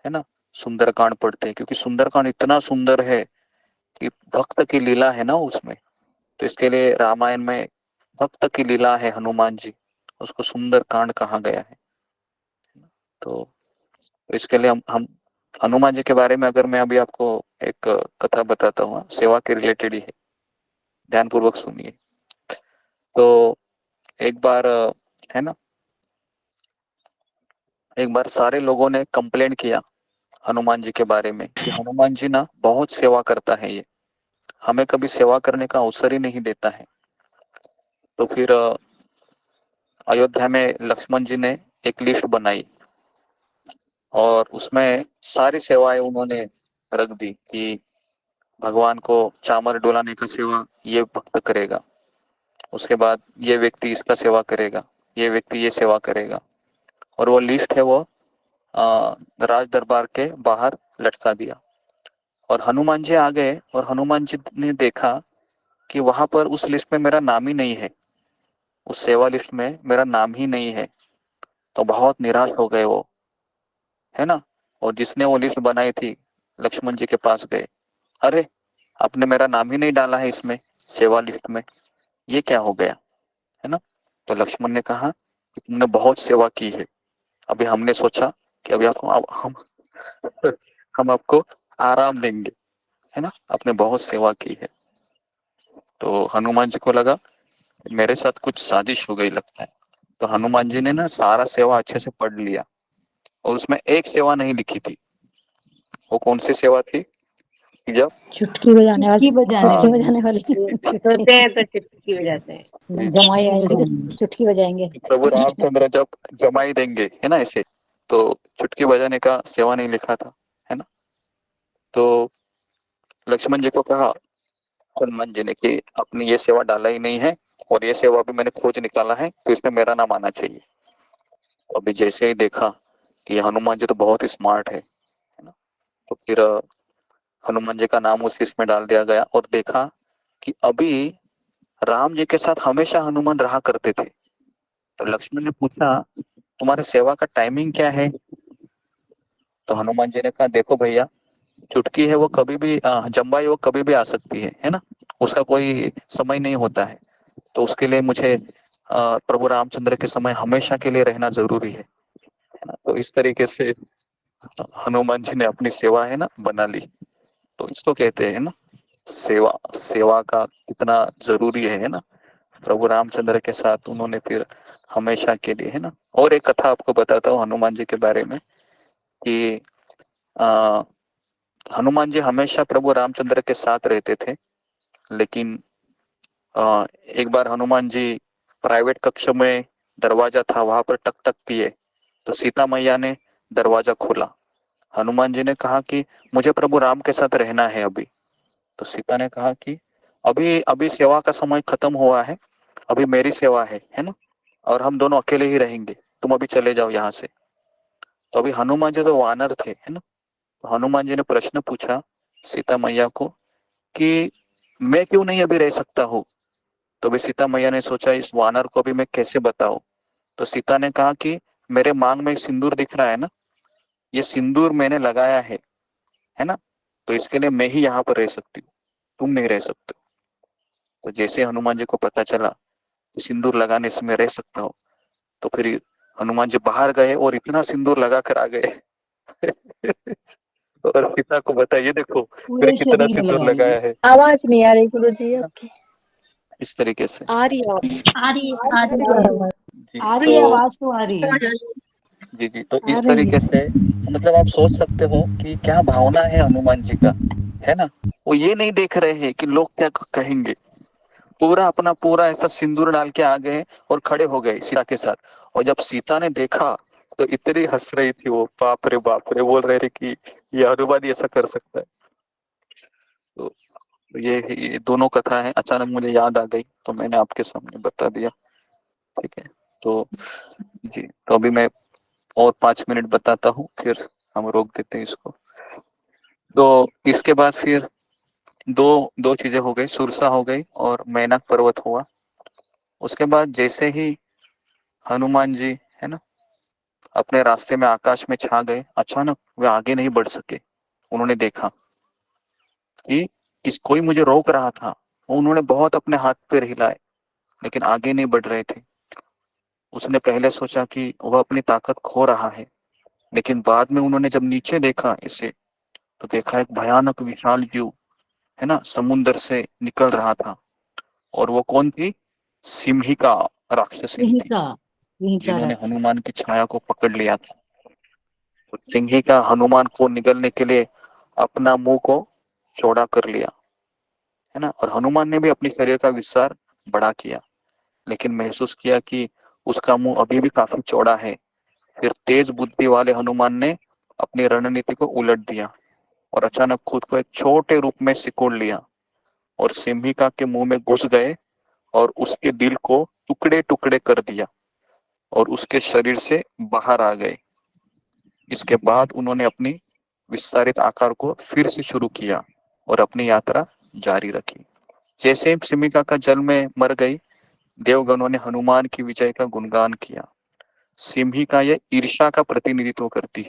है ना, सुंदरकांड पढ़ते हैं, क्योंकि सुंदरकांड इतना सुंदर है कि भक्त की लीला है ना उसमें। तो इसके लिए रामायण में भक्त की लीला है हनुमान जी, उसको सुंदरकांड कहा गया है। तो इसके लिए हम हनुमान जी के बारे में, अगर मैं अभी आपको एक कथा बताता हूँ, सेवा के रिलेटेड ही है, ध्यानपूर्वक सुनिए। तो एक बार, है ना, एक बार सारे लोगों ने कंप्लेंट किया हनुमान जी के बारे में कि हनुमान जी ना बहुत सेवा करता है, ये हमें कभी सेवा करने का अवसर ही नहीं देता है। तो फिर अयोध्या में लक्ष्मण जी ने एक लिस्ट बनाई और उसमें सारी सेवाएं उन्होंने रख दी कि भगवान को चामर डुलाने का सेवा ये भक्त करेगा, उसके बाद ये व्यक्ति इसका सेवा करेगा, ये व्यक्ति ये सेवा करेगा। और वो लिस्ट है वो राज दरबार के बाहर लटका दिया। और हनुमान जी आ गए और हनुमान जी ने देखा कि वहां पर उस लिस्ट में मेरा नाम ही नहीं है, उस सेवा लिस्ट में मेरा नाम ही नहीं है। तो बहुत निराश हो गए वो, है ना। और जिसने वो लिस्ट बनाई थी लक्ष्मण जी के पास गए, अरे आपने मेरा नाम ही नहीं डाला है इसमें सेवा लिस्ट में, ये क्या हो गया, है ना। तो लक्ष्मण ने कहा कि तुमने बहुत सेवा की है, अभी हमने सोचा कि अभी आपको हम आपको आराम देंगे, है ना, आपने बहुत सेवा की है। तो हनुमान जी को लगा मेरे साथ कुछ साजिश हो गई लगता है। तो हनुमान जी ने ना सारा सेवा अच्छे से पढ़ लिया और उसमें एक सेवा नहीं लिखी थी। वो कौन सी सेवा थी? जब चुटकी बजाने वाले, चुटकी बजाने चुटकी वाले। बजाने वाले सोते हैं तो चुटकी बजाते हैं। जमाई चुटकी आएंगे बजाने तो चुटकी बजाएंगे। प्रभु रामचंद्र जब जमाई देंगे, है ना, ऐसे, तो चुटकी बजाने का सेवा नहीं लिखा था, है ना। तो लक्ष्मण जी को कहा हनुमान जी ने कि अपनी ये सेवा डाला ही नहीं है और ये सेवा भी मैंने खोज निकाला है, तो इसमें मेरा नाम आना चाहिए। अभी जैसे ही देखा कि हनुमान जी तो बहुत ही स्मार्ट है ना, तो फिर हनुमान जी का नाम उस लिस्ट में डाल दिया गया और देखा कि अभी राम जी के साथ हमेशा हनुमान रहा करते थे। तो लक्ष्मण ने पूछा तुम्हारे सेवा का टाइमिंग क्या है? तो हनुमान जी ने कहा देखो भैया, चुटकी है वो कभी भी जम्बाई वो कभी भी आ सकती है ना, उसका कोई समय नहीं होता है। तो उसके लिए मुझे प्रभु रामचंद्र के समय हमेशा के लिए रहना जरूरी है ना। तो इस तरीके से हनुमान जी ने अपनी सेवा है ना बना ली। तो इसको कहते हैं ना सेवा, सेवा का कितना जरूरी है ना। प्रभु रामचंद्र के साथ उन्होंने फिर हमेशा के लिए, है ना। और एक कथा आपको बताता हूँ हनुमान जी के बारे में कि आ, हनुमान जी हमेशा प्रभु रामचंद्र के साथ रहते थे, लेकिन एक बार हनुमान जी प्राइवेट कक्ष में दरवाजा था वहां पर टक टक किए, तो सीता मैया ने दरवाजा खोला। हनुमान जी ने कहा कि मुझे प्रभु राम के साथ रहना है अभी। तो सीता ने कहा कि अभी अभी सेवा का समय खत्म हुआ है, अभी मेरी सेवा है ना, और हम दोनों अकेले ही रहेंगे, तुम अभी चले जाओ यहाँ से। तो अभी हनुमान जी तो वानर थे, है ना। तो हनुमान जी ने प्रश्न पूछा सीता मैया को कि मैं क्यों नहीं अभी रह सकता हूँ। तो भी सीता मैया ने सोचा इस वानर को भी मैं कैसे बताऊं। तो सीता ने कहा कि मेरे मांग में एक सिंदूर दिख रहा है ना, ये सिंदूर मैंने लगाया है ना, तो इसके लिए मैं ही यहाँ पर रह सकती हूँ, तुम नहीं रह सकते। तो जैसे हनुमान जी को पता चला कि सिंदूर लगाने से मैं रह सकता हूँ, तो फिर हनुमान जी बाहर गए और इतना सिंदूर लगा कर आ गए और सीता को बताइए देखो मैंने पूरे कितना शरीर में सिंदूर लगा लगाया लिया। है। आवाज नहीं आ रही गुरु जी आपकी। इस तरीके से आ रही है आ रही है, आ रही है। जी। आ रही है, तो आवाज तो आ रही है। जी जी, तो आ इस रही तरीके है। से मतलब आप सोच सकते हो कि क्या भावना है हनुमान जी का, है ना। वो ये नहीं देख रहे हैं कि लोग क्या कहेंगे, पूरा अपना पूरा ऐसा सिंदूर डाल के आ गए और खड़े हो गए सीता के साथ। और जब सीता ने देखा तो इतनी हंस रही थी वो, बाप रे, बोल रहे थे कि ये हनुमान ऐसा कर सकता है। तो ये दोनों कथा है, अचानक मुझे याद आ गई तो मैंने आपके सामने बता दिया, ठीक है। तो जी, तो अभी मैं और 5 मिनट बताता हूँ फिर हम रोक देते हैं इसको। तो इसके बाद फिर दो दो चीजें हो गई, सुरसा हो गई और मैनक पर्वत हुआ। उसके बाद जैसे ही हनुमान जी, है ना, अपने रास्ते में आकाश में छा गए, अचानक वे आगे नहीं बढ़ सके। उन्होंने देखा कि कोई मुझे रोक रहा था। उन्होंने बहुत अपने हाथ पैर हिलाए लेकिन आगे नहीं बढ़ रहे थे। उसने पहले सोचा कि वह अपनी ताकत खो रहा है, लेकिन बाद में उन्होंने जब नीचे देखा इसे, तो देखा एक भयानक विशाल जीव, है ना, समुद्र से निकल रहा था। और वो कौन थी? सिंहिका राक्षसी यही थी, का, यही का जिन्होंने राक्षस। हनुमान की छाया को पकड़ लिया था। तो सिंहिका हनुमान को निगलने के लिए अपना मुंह को चौड़ा कर लिया, है ना। और हनुमान ने भी अपने शरीर का विस्तार बड़ा किया, लेकिन महसूस किया कि उसका मुंह अभी भी काफी चौड़ा है। फिर तेज बुद्धि वाले हनुमान ने अपनी रणनीति को उलट दिया और अचानक खुद को एक छोटे रूप में सिकोड़ लिया और सिंहिका के मुंह में घुस गए और उसके दिल को टुकड़े टुकड़े कर दिया और उसके शरीर से बाहर आ गए। इसके बाद उन्होंने अपनी विस्तारित आकार को फिर से शुरू किया और अपनी यात्रा जारी रखी। जैसे सिमिका का जल में मर गई, देवगणों ने हनुमान की विजय का गुणगान किया। सिम्हिका ये ईर्ष्या का प्रतिनिधित्व करती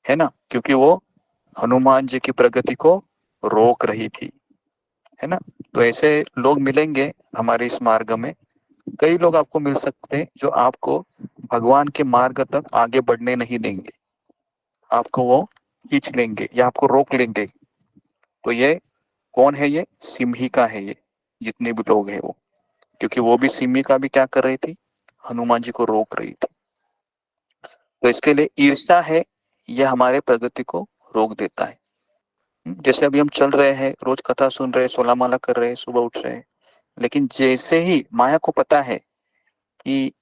है ना, क्योंकि वो हनुमान जी की प्रगति को रोक रही थी, है ना। तो ऐसे लोग मिलेंगे हमारे इस मार्ग में, कई लोग आपको मिल सकते हैं जो आपको भगवान के मार्ग तक आगे बढ़ने नहीं देंगे, आपको वो खींच लेंगे या आपको रोक लेंगे। तो ये कौन है? ये सिम्हिका है, ये जितने भी लोग हैं वो, क्योंकि वो भी सिम्हिका भी क्या कर रही थी? हनुमान जी को रोक रही थी। तो इसके लिए ईर्ष्या है, ये हमारे प्रगति को रोक देता है। जैसे अभी हम चल रहे हैं, रोज कथा सुन रहे हैं, 16 माला कर रहे हैं, सुबह उठ रहे हैं, लेकिन जैसे ही माया को पता है कि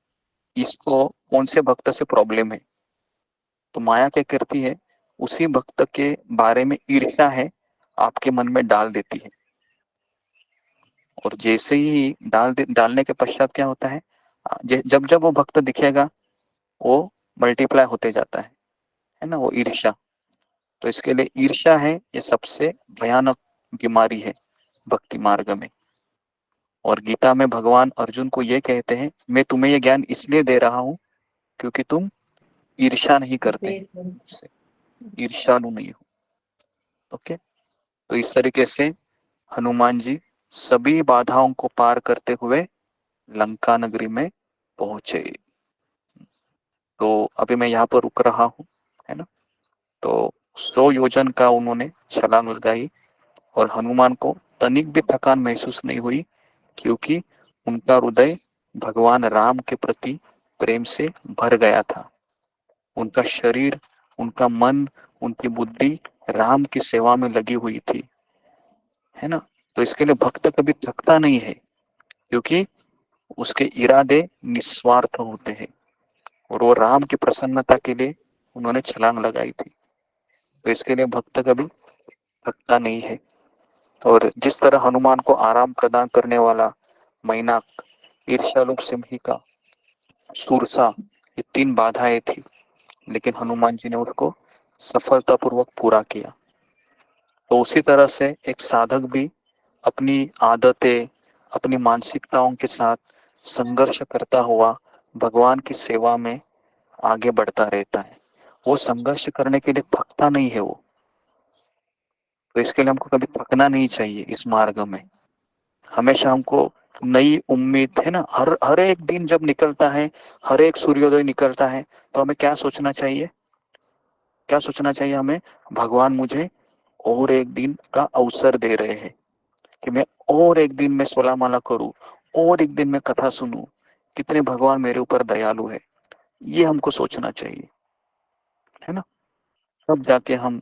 इसको कौन से भक्त से प्रॉब्लम है, तो माया क्या करती है? उसी भक्त के बारे में ईर्ष्या है आपके मन में डाल देती है, और जैसे ही डालने के पश्चात क्या होता है? जब जब वो भक्त दिखेगा वो मल्टीप्लाई होते जाता है ना, वो ईर्ष्या। तो इसके लिए ईर्ष्या है, ये सबसे भयानक बीमारी है भक्ति मार्ग में। और गीता में भगवान अर्जुन को ये कहते हैं, मैं तुम्हें ये ज्ञान इसलिए दे रहा हूं क्योंकि तुम ईर्ष्या नहीं करते, ईर्ष्यालु नहीं हो। ओके, तो इस तरीके से हनुमान जी सभी बाधाओं को पार करते हुए लंका नगरी में पहुंचे। तो अभी मैं यहाँ पर रुक रहा हूँ, है ना। तो 100 योजन का उन्होंने छलांग लगाई और हनुमान को तनिक भी थकान महसूस नहीं हुई, क्योंकि उनका हृदय भगवान राम के प्रति प्रेम से भर गया था। उनका शरीर, उनका मन, उनकी बुद्धि राम की सेवा में लगी हुई थी, है ना। तो इसके लिए भक्त कभी थकता नहीं है, क्योंकि उसके इरादे निस्वार्थ होते हैं और वो राम की प्रसन्नता के लिए उन्होंने छलांग लगाई थी। तो इसके लिए भक्त कभी थकता नहीं है। और जिस तरह हनुमान को आराम प्रदान करने वाला मैनाक, ईर्ष्यालु, सिम्हिका, सुरसा, ये 3 बाधाएं थी, लेकिन हनुमान जी ने उसको सफलतापूर्वक पूरा किया। तो उसी तरह से एक साधक भी अपनी आदतें, अपनी मानसिकताओं के साथ संघर्ष करता हुआ भगवान की सेवा में आगे बढ़ता रहता है। वो संघर्ष करने के लिए थकता नहीं है वो। तो इसके लिए हमको कभी थकना नहीं चाहिए। इस मार्ग में हमेशा हमको नई उम्मीद, है ना। हर एक दिन जब निकलता है, हर एक सूर्योदय निकलता है, तो हमें क्या सोचना चाहिए? क्या सोचना चाहिए हमें? भगवान मुझे और एक दिन का अवसर दे रहे हैं कि मैं और एक दिन में 16 माला करूं, और एक दिन में कथा सुनूं। कितने भगवान मेरे ऊपर दयालु है, ये हमको सोचना चाहिए, है ना। तब जाके हम,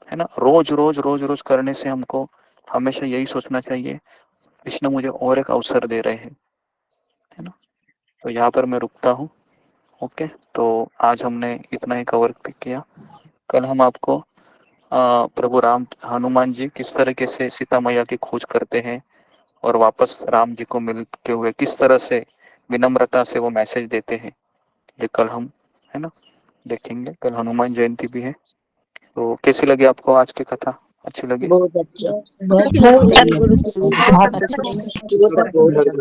है ना, रोज रोज रोज रोज करने से हमको हमेशा यही सोचना चाहिए, कृष्ण मुझे और एक अवसर दे रहे हैं, है ना। तो यहाँ पर मैं रुकता हूँ। ओके, तो आज हमने इतना ही कवर किया। कल हम आपको प्रभु राम, हनुमान जी किस तरीके से सीता मैया की खोज करते हैं और वापस राम जी को मिलते हुए किस तरह से विनम्रता से वो मैसेज देते हैं, ये कल हम, है ना, देखेंगे। कल हनुमान जयंती भी है। तो कैसी लगी आपको आज की कथा? अच्छी लगी? बहुत अच्छा, बहुत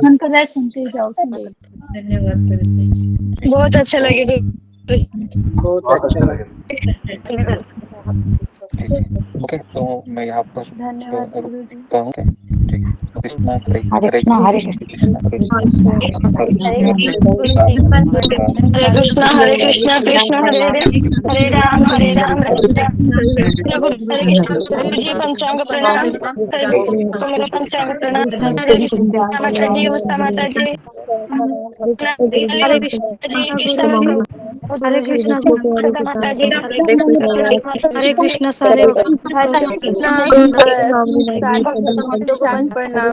सुनते सुनते जाओ, सुनते। धन्यवाद। बहुत अच्छा लगे। बहुत अच्छा लगा। ओके, तो मैं यहाँ पर धन्यवाद गुरुजी। रुकता हूँ। ठीक है, कृष्णा हरे हरे कृष्णा हरे कृष्णा हरे कृष्ण हरे कृष्णा कृष्ण हरे हरे राम राम प्रभु जी पंचांग प्रणाम। मेरा पंचांग प्रणाम। माता जी, उषा माता जी, हरे कृष्ण जी, हरे कृष्ण माता जी, हरे कृष्ण सारे भक्तों को प्रणाम।